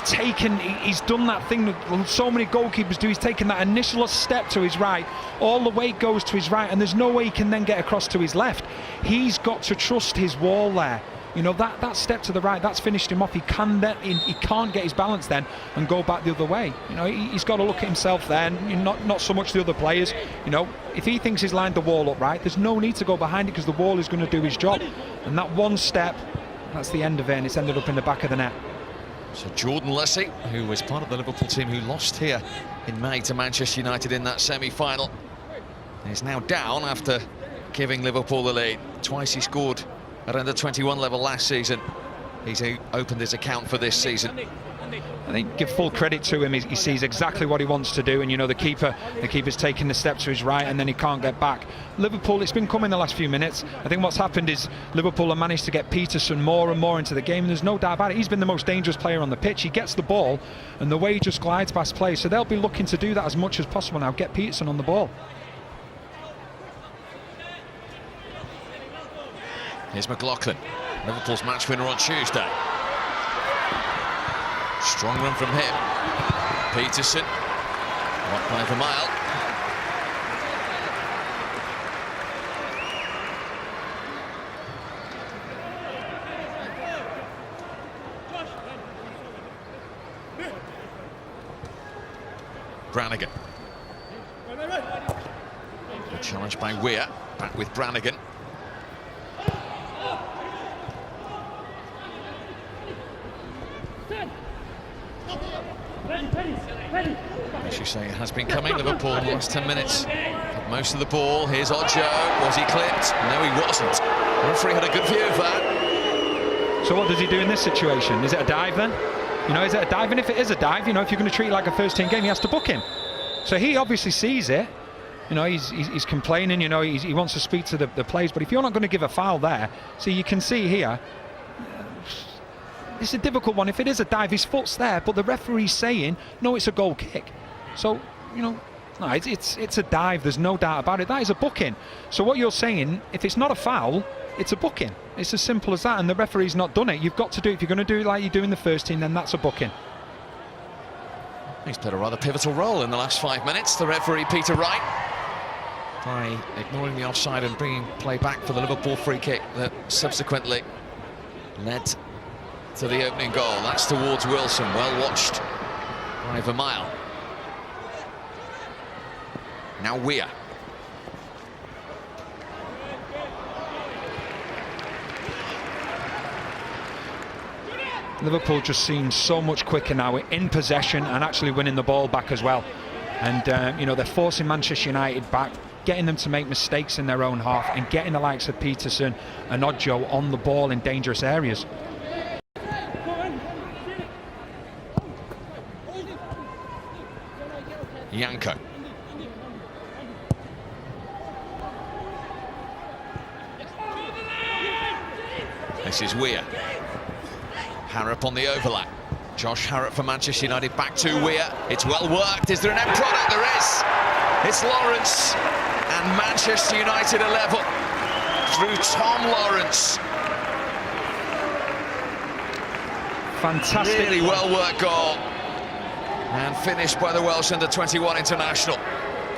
done that thing that so many goalkeepers do. He's taken that initial step to his right, all the weight goes to his right, and there's no way he can then get across to his left. He's got to trust his wall there. You know, that step to the right, that's finished him off. He can't get his balance then and go back the other way. You know, he's got to look at himself then, not so much the other players. You know, if he thinks he's lined the wall up right, there's no need to go behind it because the wall is going to do his job. And that one step, that's the end of it, and it's ended up in the back of the net. So Jordan Lussey, who was part of the Liverpool team who lost here in May to Manchester United in that semi-final, is now down after giving Liverpool the lead. Twice he scored at under-21 level last season. He's opened his account for this season. I think give full credit to him. He sees exactly what he wants to do, and you know the keeper's taking the step to his right, and then he can't get back. Liverpool, it's been coming the last few minutes. I think what's happened is Liverpool have managed to get Peterson more and more into the game, and there's no doubt about it. He's been the most dangerous player on the pitch. He gets the ball, and the way he just glides past play, so they'll be looking to do that as much as possible now. Get Peterson on the ball. Here's McLaughlin, Liverpool's match winner on Tuesday. Strong run from him. Peterson, not by the mile. Brannigan. Good challenge by Weir. Back with Brannigan. As you say, it has been coming. Liverpool in the last 10 minutes had most of the ball. Here's Ojo. Was he clipped? No, he wasn't. The referee had a good view of that. So what does he do in this situation? Is it a dive then? You know, is it a dive? And if it is a dive, you know, if you're going to treat it like a first-team game, he has to book him. So he obviously sees it. You know, he's complaining. You know, he wants to speak to the players. But if you're not going to give a foul there, so you can see here. It's a difficult one. If it is a dive, his foot's there, but the referee's saying, no, it's a goal kick. So, you know, no, it's a dive. There's no doubt about it. That is a booking. So what you're saying, if it's not a foul, it's a booking. It's as simple as that, and the referee's not done it. You've got to do it. If you're going to do it like you do in the first team, then that's a booking. He's played a rather pivotal role in the last 5 minutes, the referee Peter Wright, by ignoring the offside and bringing play back for the Liverpool free kick that subsequently led to the opening goal. That's towards Wilson, well watched by Vermeil. Now Weir. Liverpool just seems so much quicker now in possession and actually winning the ball back as well. And you know, they're forcing Manchester United back, getting them to make mistakes in their own half, and getting the likes of Peterson and Ojo on the ball in dangerous areas. Yanko. This is Weir. Harrop on the overlap. Josh Harrop for Manchester United, back to Weir. It's well worked. Is there an end product? There is. It's Lawrence, and Manchester United are level through Tom Lawrence. Fantastic. Really well worked goal, and finished by the Welsh under-21 international.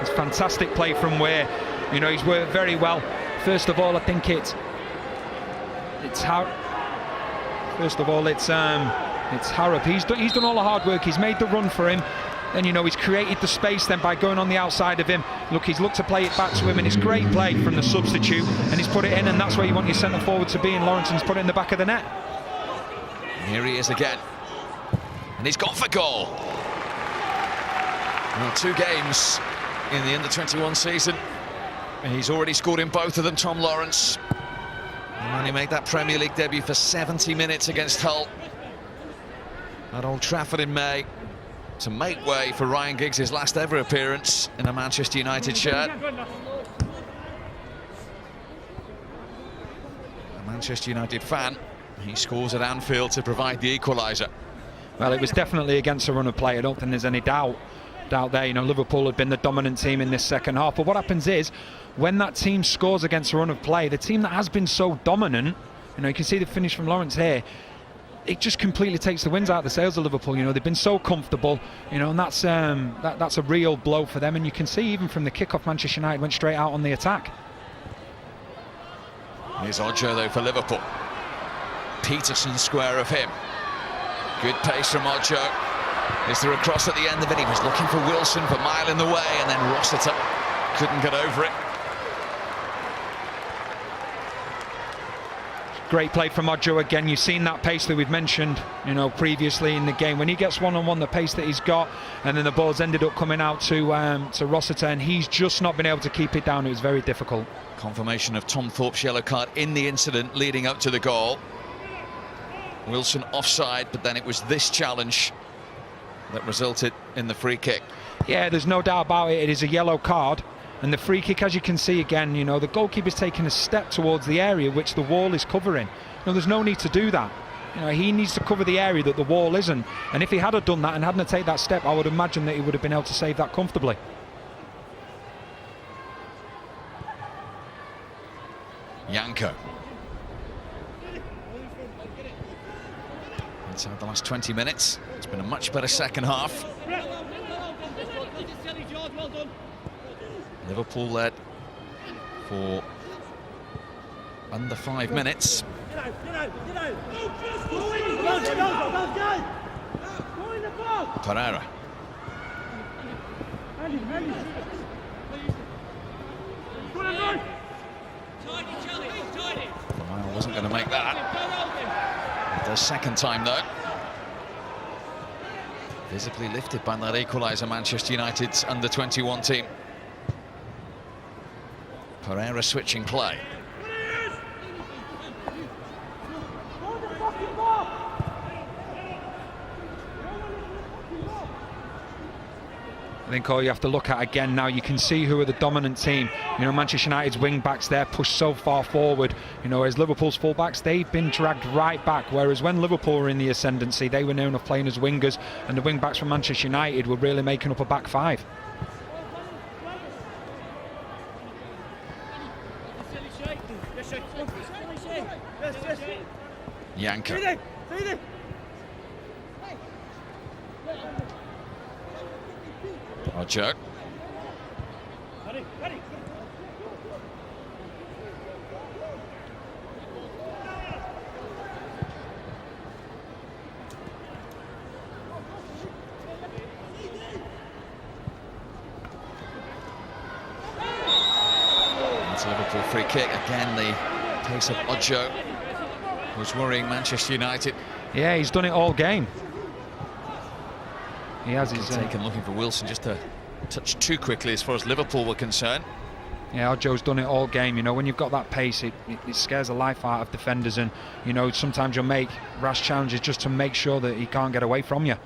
It's fantastic play from Weir. You know, he's worked very well. First of all, I think it's Harrop. He's done all the hard work. He's made the run for him. Then, you know, he's created the space then by going on the outside of him. Look, he's looked to play it back to him, and it's great play from the substitute, and he's put it in, and that's where you want your centre forward to be, and Lawrence has put it in the back of the net. And here he is again, and he's gone for goal. Well, 2 games in the under-21 season, and he's already scored in both of them, Tom Lawrence. And he made that Premier League debut for 70 minutes against Hull at Old Trafford in May, to make way for Ryan Giggs' last ever appearance in a Manchester United shirt. A Manchester United fan, he scores at Anfield to provide the equaliser. Well, it was definitely against a run of play. I don't think there's any doubt there. You know, Liverpool had been the dominant team in this second half, but what happens is, when that team scores against a run of play, the team that has been so dominant, you know, you can see the finish from Lawrence here, it just completely takes the winds out of the sails of Liverpool. You know, they've been so comfortable, you know, and that's a real blow for them. And you can see even from the kick-off, Manchester United went straight out on the attack. Here's Ojo though for Liverpool. Peterson square of him. Good pace from Ojo. Is there a cross at the end of it? He was looking for Wilson, but mile in the way, and then Rossiter couldn't get over it. Great play from Ojo again. You've seen that pace that we've mentioned, you know, previously in the game. When he gets one-on-one, the pace that he's got, and then the ball's ended up coming out to Rossiter, and he's just not been able to keep it down. It was very difficult. Confirmation of Tom Thorpe's yellow card in the incident leading up to the goal. Wilson offside, but then it was this challenge that resulted in the free kick. Yeah, there's no doubt about it. It is a yellow card. And the free kick, as you can see again, you know, the goalkeeper's taking a step towards the area which the wall is covering. You know, there's no need to do that. You know, he needs to cover the area that the wall isn't. And if he had done that and hadn't taken that step, I would imagine that he would have been able to save that comfortably. Janko. Inside the last 20 minutes, it's been a much better second half. Liverpool led for under 5 minutes. Pereira. Lyle wasn't going to make that. The second time though. Visibly lifted by that equaliser, Manchester United's under-21 team. Pereira switching play. I think all you have to look at again now, you can see who are the dominant team. You know, Manchester United's wing-backs, they're pushed so far forward. You know, as Liverpool's full-backs, they've been dragged right back. Whereas when Liverpool were in the ascendancy, they were known for playing as wingers, and the wing-backs from Manchester United were really making up a back five. Janko. Ojo. It's a Liverpool free kick. Again, the pace of Ojo was worrying Manchester United. Yeah, he's done it all game. He has his taken looking for Wilson just to touch too quickly as far as Liverpool were concerned. Yeah, Ojo's done it all game. You know, when you've got that pace, it scares the life out of defenders, and you know, sometimes you'll make rash challenges just to make sure that he can't get away from you.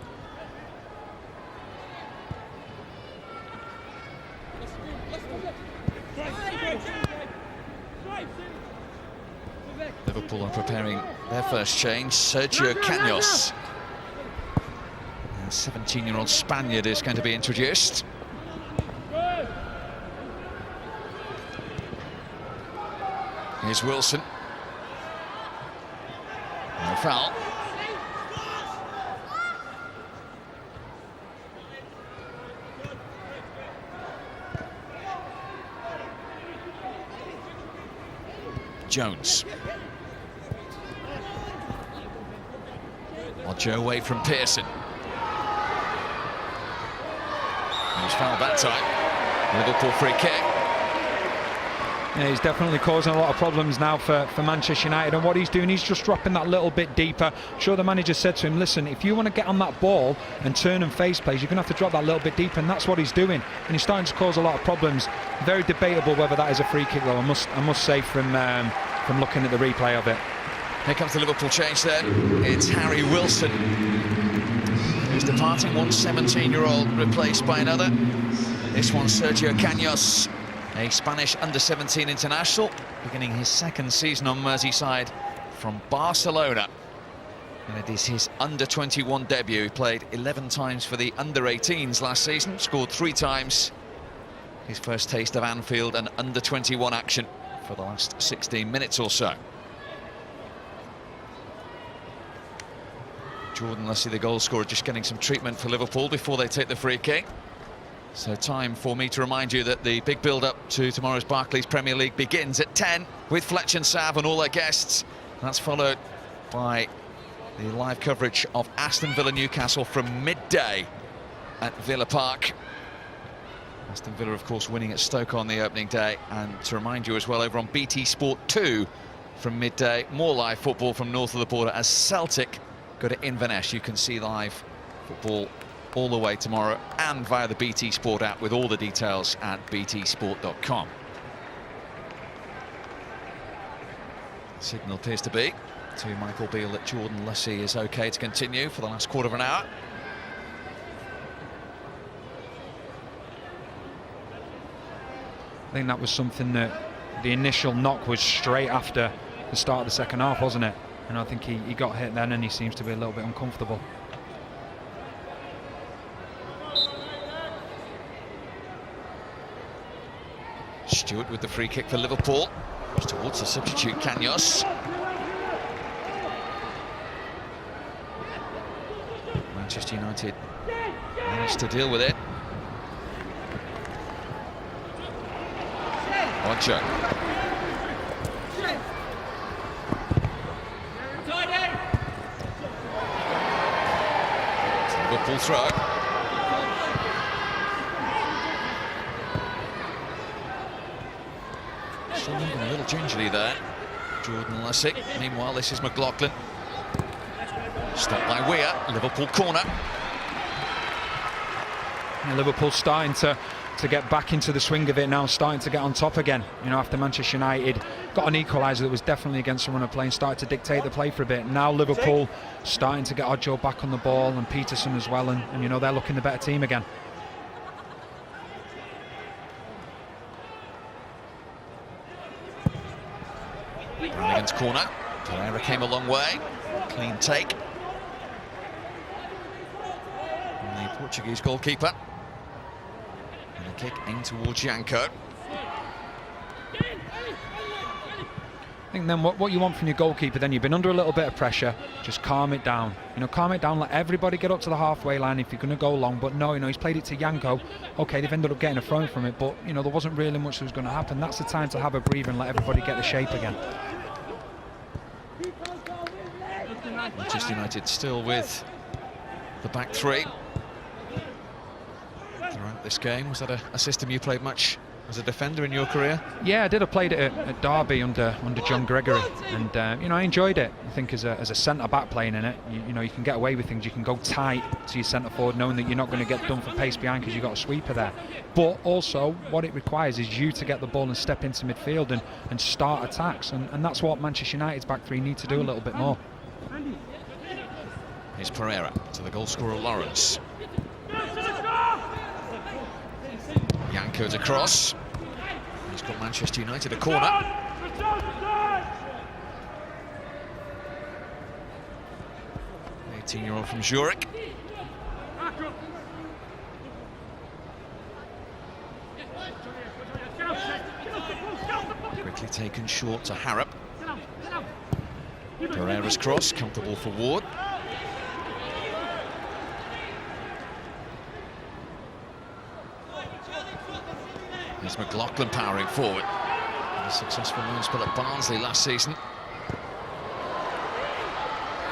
Liverpool are preparing their first change. Sergio Caños, a 17-year-old Spaniard, is going to be introduced. Here's Wilson. No foul. Jones. Ojo away from Pearson. He was fouled that time. Liverpool free kick. Yeah, he's definitely causing a lot of problems now for Manchester United, and what he's doing, he's just dropping that little bit deeper. I'm sure the manager said to him, listen, if you want to get on that ball and turn and face plays, you're going to have to drop that little bit deeper, and that's what he's doing, and he's starting to cause a lot of problems. Very debatable whether that is a free kick though, I must say, from looking at the replay of it. Here comes the Liverpool change then. It's Harry Wilson. He's departing, one 17-year-old replaced by another. This one, Sergio Caños, a Spanish under-17 international, beginning his second season on Merseyside from Barcelona. And it is his under-21 debut. He played 11 times for the under-18s last season, scored 3 times. His first taste of Anfield and under-21 action for the last 16 minutes or so. Jordan Lussey, the goal scorer, just getting some treatment for Liverpool before they take the free kick. So time for me to remind you that the big build-up to tomorrow's Barclays Premier League begins at 10 with Fletch and Sav and all their guests. That's followed by the live coverage of Aston Villa Newcastle from midday at Villa Park. Aston Villa, of course, winning at Stoke on the opening day, and to remind you as well, over on BT Sport 2 from midday, more live football from north of the border as Celtic go to Inverness. You can see live football all the way tomorrow and via the BT Sport app, with all the details at btsport.com. Signal appears to be to Michael Beale that Jordan Lussey is okay to continue for the last quarter of an hour. I think that was something that the initial knock was straight after the start of the second half, wasn't it? And I think he got hit then, and he seems to be a little bit uncomfortable. Stewart with the free kick for Liverpool. Goes towards the substitute Caños. Manchester United managed to deal with it. Ocho. Liverpool throw. Still moving a little gingerly there, Jordan Lussey. Meanwhile, this is McLaughlin. Stopped by Weir. Liverpool corner. And Liverpool starting to get back into the swing of it now, starting to get on top again. You know, after Manchester United got an equaliser that was definitely against the run of play and started to dictate the play for a bit. Now Liverpool starting to get Ojo back on the ball, and Peterson as well, and you know, they're looking the better team again. Brannigan's corner. Pereira came a long way. Clean take. And the Portuguese goalkeeper. And a kick in towards Janko. I think then what you want from your goalkeeper, then you've been under a little bit of pressure, just calm it down. You know, calm it down, let everybody get up to the halfway line if you're going to go long. But no, you know, he's played it to Janko. Okay, they've ended up getting a throw from it, but you know, there wasn't really much that was going to happen. That's the time to have a breather and let everybody get the shape again. Manchester United still with the back three throughout this game. Was that a system you played much as a defender in your career? Yeah, I did. I played it at Derby under John Gregory, and you know, I enjoyed it. I think as a centre back playing in it, you know, you can get away with things. You can go tight to your centre forward, knowing that you're not going to get done for pace behind because you've got a sweeper there. But also, what it requires is you to get the ball and step into midfield and start attacks, and that's what Manchester United's back three need to do a little bit more. Here's Pereira to the goal scorer Lawrence. Janko to cross. He's got Manchester United a corner. 18-year-old from Zurich. Quickly taken short to Harrop. Pereira's cross, comfortable for Ward. There's McLaughlin powering forward. A successful loan spell at Barnsley last season.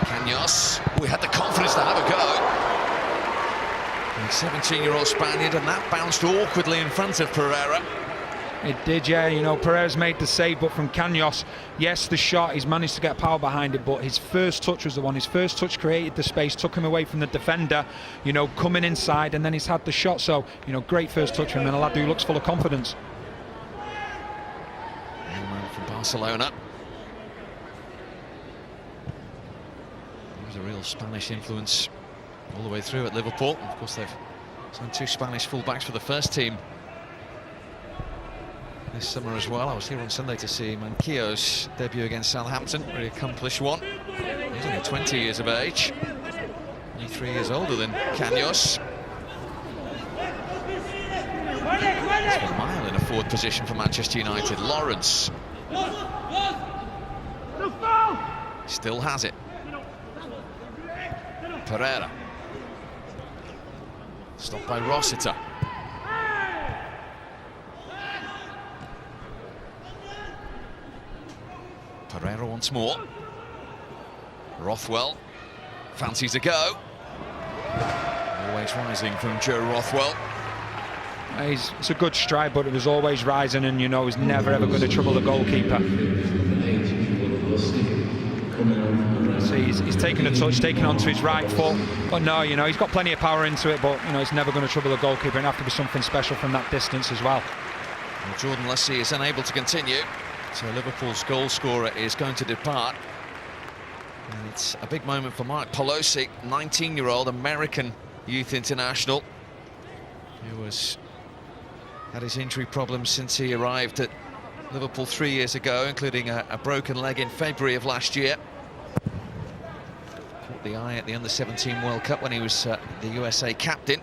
Caños, we had the confidence to have a go. The 17-year-old Spaniard, and that bounced awkwardly in front of Pereira. It did, yeah. You know, Pereira's made the save, but from Caños, yes, the shot, he's managed to get power behind it, but his first touch was the one. His first touch created the space, took him away from the defender, you know, coming inside, and then he's had the shot. So, you know, great first touch from him, and a lad who looks full of confidence. Man from Barcelona. He was a real Spanish influence all the way through at Liverpool. Of course, they've signed 2 Spanish full-backs for the first team this summer as well. I was here on Sunday to see Manquillo's debut against Southampton, very accomplished one. He's only 20 years of age, only 3 years older than Caños. He's a mile in a forward position for Manchester United. Lawrence still has it. Pereira stopped by Rossiter. Pereira once more. Rothwell fancies a go. Always rising from Joe Rothwell. It's a good strike, but it was always rising, and you know he's never ever going to trouble the goalkeeper. See, he's taken a touch, taken onto his right foot, but no, you know he's got plenty of power into it, but you know it's never going to trouble the goalkeeper, and have to be something special from that distance as well. Well, Jordan Lussey is unable to continue, so Liverpool's goal scorer is going to depart. And it's a big moment for Mark Pelosi, 19-year-old American youth international, who had his injury problems since he arrived at Liverpool 3 years ago, including a broken leg in February of last year. Caught the eye at the Under-17 World Cup when he was the USA captain.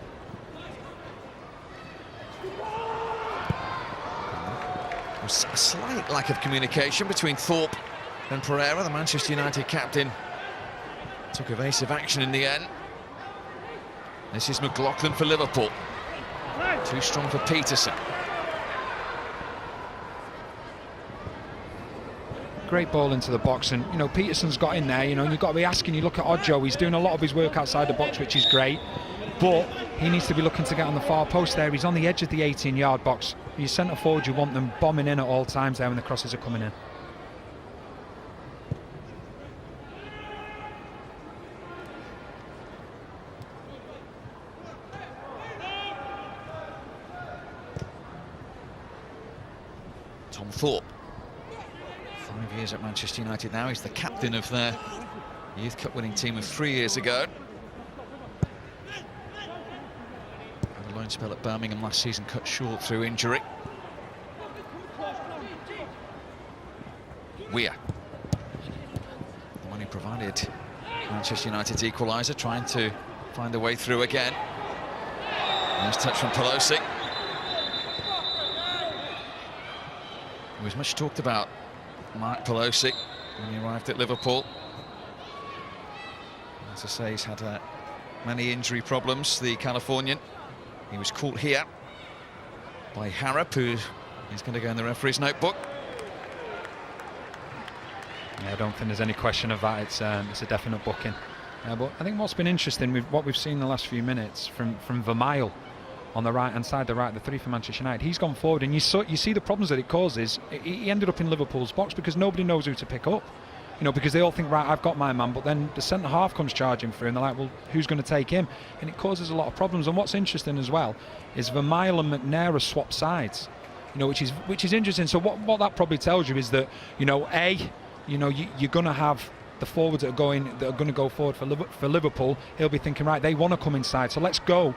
There was a slight lack of communication between Thorpe and Pereira. The Manchester United captain took evasive action in the end. This is McLaughlin for Liverpool. Too strong for Peterson. Great ball into the box, and you know Peterson's got in there, you know, and you've got to be asking. You look at Ojo, he's doing a lot of his work outside the box, which is great, but he needs to be looking to get on the far post there. He's on the edge of the 18-yard box. Your centre forward, you want them bombing in at all times there when the crosses are coming in. Tom Thorpe, 5 years at Manchester United now. He's the captain of their Youth Cup winning team of 3 years ago. Had a loan spell at Birmingham last season, cut short through injury. Weir, the one who provided Manchester United's equaliser, trying to find a way through again. Nice touch from Pelosi. It was much talked about, Mark Pelosi, when he arrived at Liverpool. As I say, he's had many injury problems, the Californian. He was caught here by Harrop, who is going to go in the referee's notebook. Yeah, I don't think there's any question of that. It's a definite booking. But I think what's been interesting with what we've seen in the last few minutes from Vermaelen on the right-hand side, the three for Manchester United, he's gone forward, and you see the problems that it causes. He ended up in Liverpool's box because nobody knows who to pick up. You know, because they all think, right, I've got my man, but then the centre-half comes charging through, and they're like, well, who's going to take him? And it causes a lot of problems. And what's interesting as well is Vermaelen and McNair swap sides, you know, which is interesting. So what that probably tells you is that, you know, you're going to have the forwards that are going to go forward for Liverpool. He'll be thinking, right, they want to come inside, so let's go.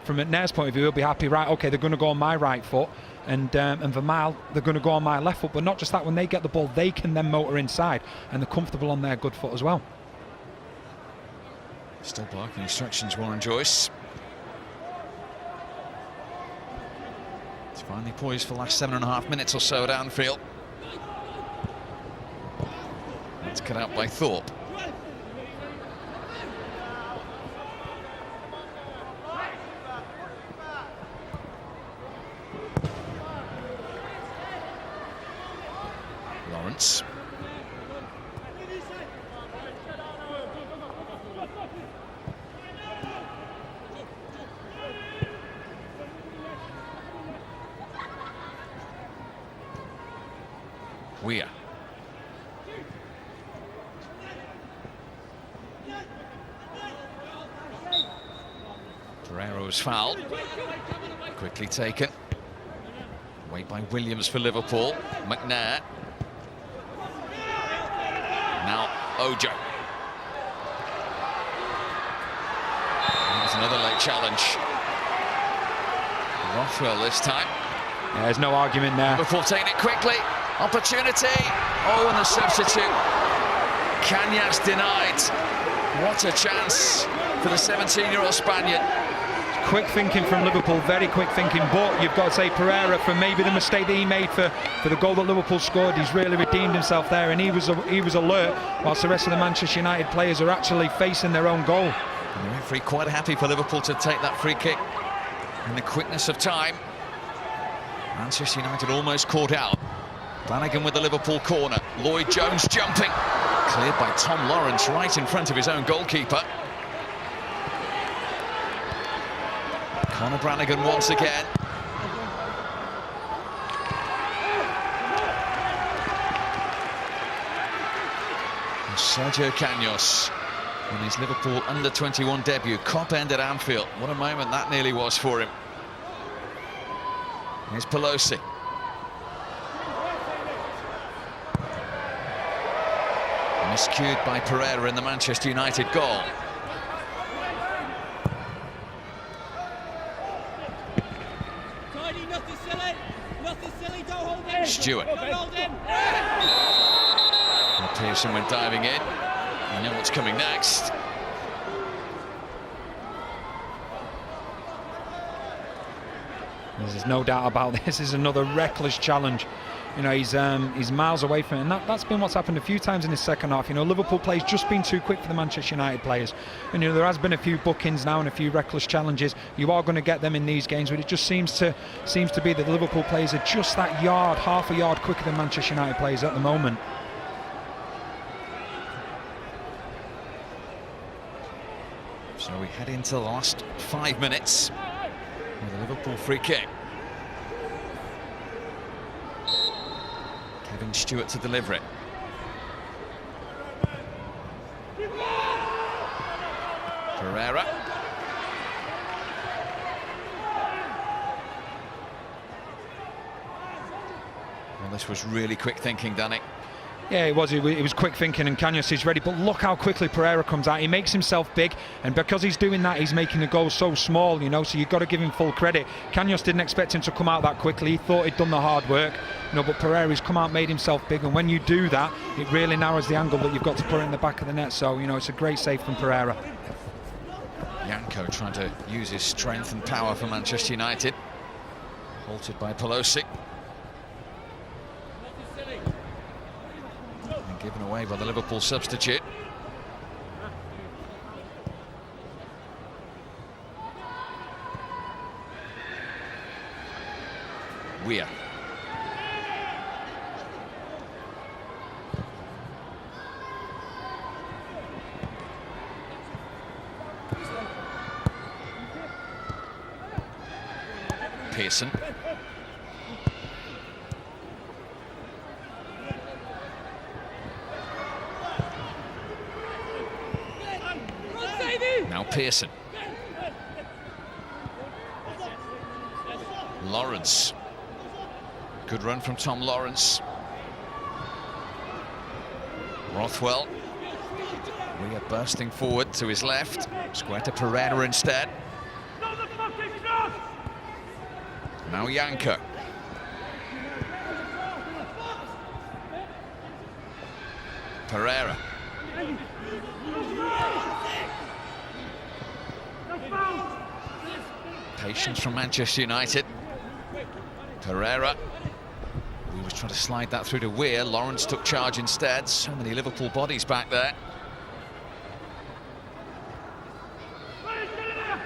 From McNair's point of view, he'll be happy, right, okay, they're going to go on my right foot, and Vermaelen, they're going to go on my left foot. But not just that, when they get the ball, they can then motor inside, and they're comfortable on their good foot as well. Still barking instructions, Warren Joyce. It's finally poised for the last 7.5 minutes or so at Anfield. That's cut out by Thorpe. Lawrence. Weir. Pereiro's foul. Quickly taken. Wait by Williams for Liverpool. McNair. Now Ojo. There's another late challenge. Rothwell this time. Yeah, there's no argument there. Liverpool taking it quickly. Opportunity. Oh, and the substitute. Cañas denied. What a chance for the 17-year-old Spaniard. Quick thinking from Liverpool, very quick thinking, but you've got to say Pereira, for maybe the mistake that he made for the goal that Liverpool scored, he's really redeemed himself there, and he was alert, whilst the rest of the Manchester United players are actually facing their own goal. And the referee quite happy for Liverpool to take that free kick in the quickness of time. Manchester United almost caught out. Flanagan with the Liverpool corner. Lloyd Jones jumping. Cleared by Tom Lawrence right in front of his own goalkeeper. Conor Brannigan once again. And Sergio Caños on his Liverpool under-21 debut, Cop end at Anfield. What a moment that nearly was for him. Here's Pelosi. Miscued by Pereira in the Manchester United goal. Stewart. Well, Pearson went diving in. You know what's coming next. There's no doubt about this. This is another reckless challenge. You know, he's miles away from it, and that's been what's happened a few times in his second half. You know, Liverpool play's just been too quick for the Manchester United players, and you know there has been a few bookings now and a few reckless challenges. You are going to get them in these games, but it just seems to be that the Liverpool players are just that yard, half a yard quicker than Manchester United players at the moment. So we head into the last 5 minutes with a Liverpool free kick. Kevin Stewart to deliver it. Pereira. Well, this was really quick thinking, Danny. Yeah, it was. It was quick thinking, and Caños is ready. But look how quickly Pereira comes out. He makes himself big, and because he's doing that, he's making the goal so small. You know, so you've got to give him full credit. Caños didn't expect him to come out that quickly. He thought he'd done the hard work. You know, but Pereira's come out, made himself big, and when you do that, it really narrows the angle that you've got to put in the back of the net. So you know, it's a great save from Pereira. Janko trying to use his strength and power for Manchester United. Halted by Pelosi. Given away by the Liverpool substitute. Weir. Pearson. Now Pearson. Lawrence. Good run from Tom Lawrence. Rothwell. Weir bursting forward to his left. Square to Pereira instead. Now Janko. Pereira. Patience from Manchester United. Pereira. He was trying to slide that through to Weir. Lawrence took charge instead. So many Liverpool bodies back there.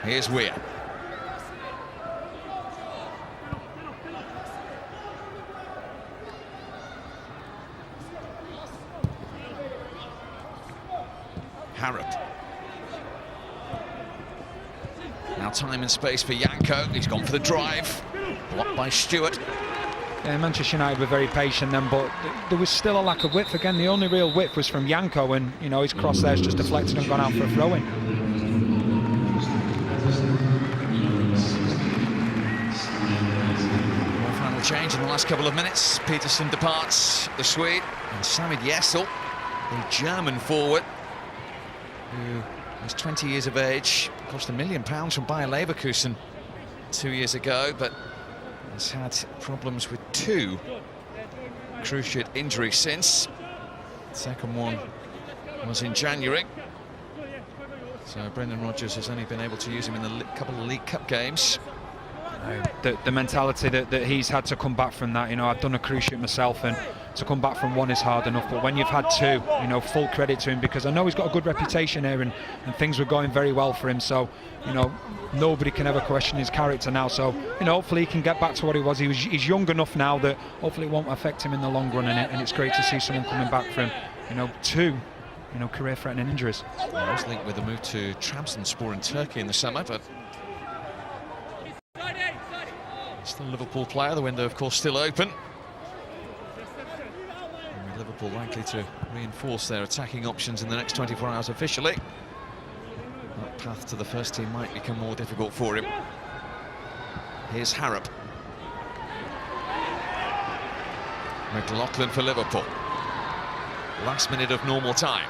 Here's Weir. Harrop. Now time and space for Janko. He's gone for the drive. Blocked by Stewart. Yeah, Manchester United were very patient then, but there was still a lack of width. Again, the only real width was from Janko, and you know his cross there's just deflected and gone out for a throw-in. One final change in the last couple of minutes. Peterson departs, the Swede, and Samid Yessel, the German forward, who was 20 years of age, cost £1 million from Bayer Leverkusen 2 years ago, but has had problems with 2 cruciate injuries since. The second one was in January. So Brendan Rodgers has only been able to use him in a couple of League Cup games. The mentality that he's had to come back from that, you know, I've done a cruciate myself, and to come back from one is hard enough, but when you've had 2, you know, full credit to him, because I know he's got a good reputation here, and things were going very well for him, so you know nobody can ever question his character now. So you know, hopefully he can get back to what he was. He's young enough now that hopefully it won't affect him in the long run, and it's great to see someone coming back for him two, career-threatening injuries. He was linked with a move to Trabzonspor in Turkey in the summer, but still a Liverpool player. The window, of course, still open. And Liverpool likely to reinforce their attacking options in the next 24 hours officially. That path to the first team might become more difficult for him. Here's Harrop. McLaughlin for Liverpool. Last minute of normal time.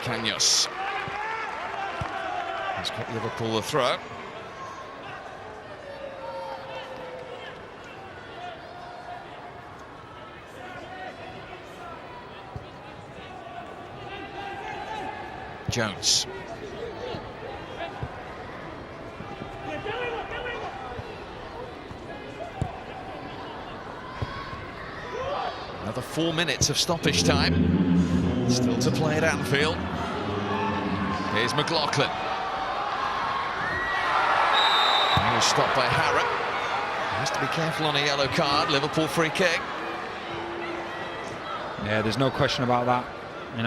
Cañas. He's got Liverpool a throw. Jones. Another 4 minutes of stoppage time. Still to play at Anfield. Here's McLaughlin. He was stopped by Harrop. Has to be careful on a yellow card. Liverpool free kick. Yeah, there's no question about that.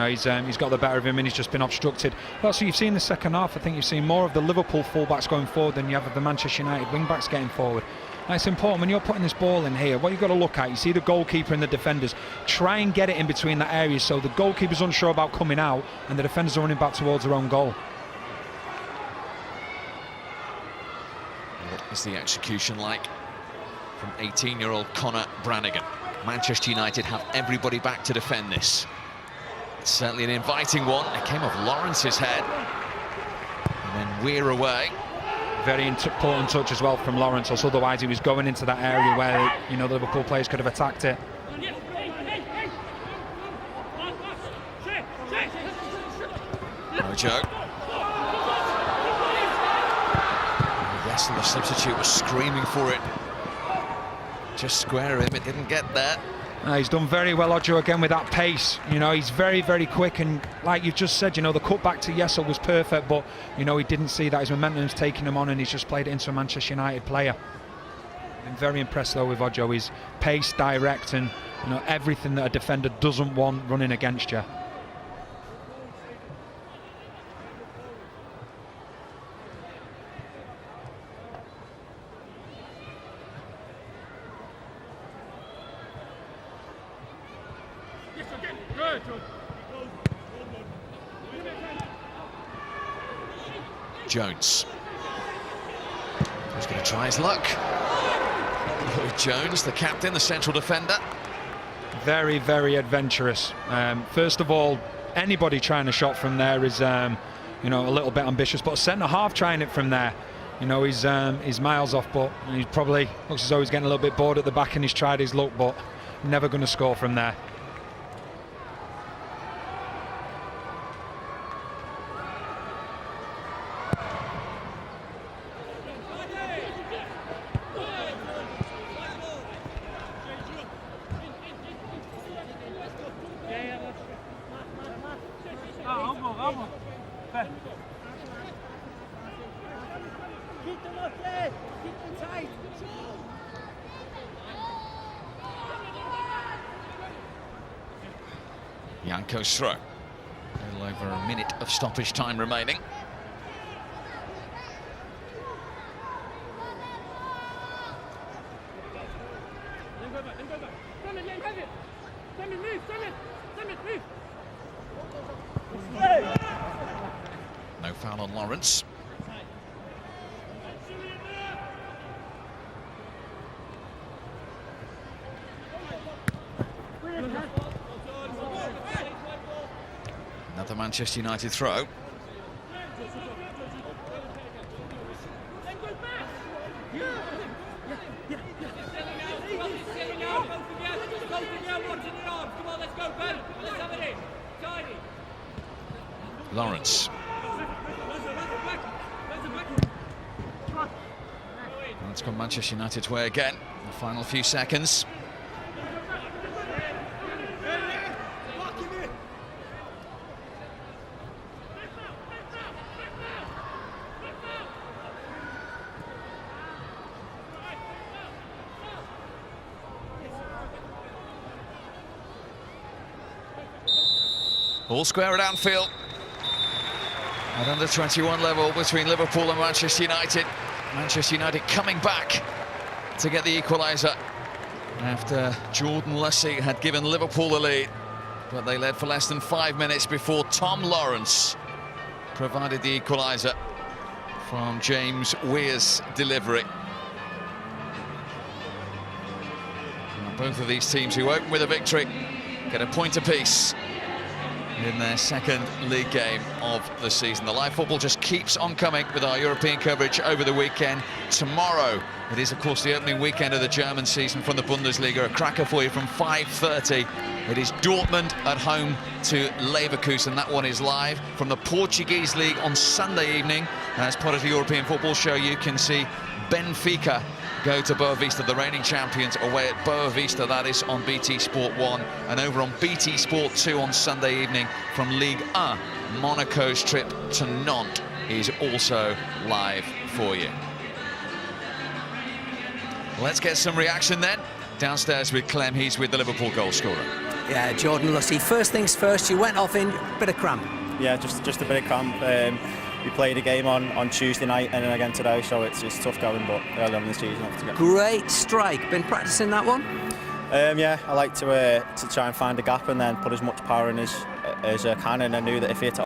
He's got the better of him and he's just been obstructed. Also, you've seen the second half. I think you've seen more of the Liverpool fullbacks going forward than you have of the Manchester United wing-backs getting forward. And it's important when you're putting this ball in here. What you've got to look at, you see the goalkeeper and the defenders. Try and get it in between that area so the goalkeeper's unsure about coming out and the defenders are running back towards their own goal. What is the execution like from 18-year-old Conor Brannigan? Manchester United have everybody back to defend this. It's certainly an inviting one. It came off Lawrence's head. And then Weir away. Very important touch as well from Lawrence, else otherwise he was going into that area where the Liverpool players could have attacked it. Mojo. Yes, and the substitute was screaming for it. Just square him, it didn't get there. He's done very well, Ojo, again with that pace. He's very, very quick, and like you've just said, the cut back to Yessel was perfect, but he didn't see that his momentum's taking him on, and he's just played it into a Manchester United player. I'm very impressed though with Ojo. His pace, direct, and everything that a defender doesn't want running against you. Jones. He's going to try his luck. Jones, the captain, the central defender. Very, very adventurous. First of all, anybody trying a shot from there is, a little bit ambitious. But a centre half trying it from there, he's miles off. But he probably looks as though he's getting a little bit bored at the back, and he's tried his luck, but never going to score from there. Yanko's throw. A little over a minute of stoppage time remaining. No foul on Lawrence. Another Manchester United throw. Lawrence. And it's gone Manchester United's way again. The final few seconds. All square at Anfield. At under 21 level between Liverpool and Manchester United. Manchester United coming back to get the equaliser after Jordan Lussey had given Liverpool the lead. But they led for less than 5 minutes before Tom Lawrence provided the equaliser from James Weir's delivery. Now, both of these teams who open with a victory get a point apiece in their second league game of the season. The live football just keeps on coming with our European coverage over the weekend. Tomorrow, it is, of course, the opening weekend of the German season from the Bundesliga. A cracker for you from 5:30. It is Dortmund at home to Leverkusen. That one is live from the Portuguese League on Sunday evening. As part of the European Football Show, you can see Benfica go to Boa Vista, the reigning champions, away at Boa Vista. That is on BT Sport 1. And over on BT Sport 2 on Sunday evening from Ligue 1, Monaco's trip to Nantes is also live for you. Let's get some reaction then. Downstairs with Clem, he's with the Liverpool goal scorer. Yeah, Jordan Lussey. First things first, you went off in a bit of cramp. Yeah, just a bit of cramp. We played a game on Tuesday night and then again today, so it's tough going, but early on in the season. Great strike. Been practicing that one? Yeah, I like to try and find a gap and then put as much power in as I can, and I knew that if he hit it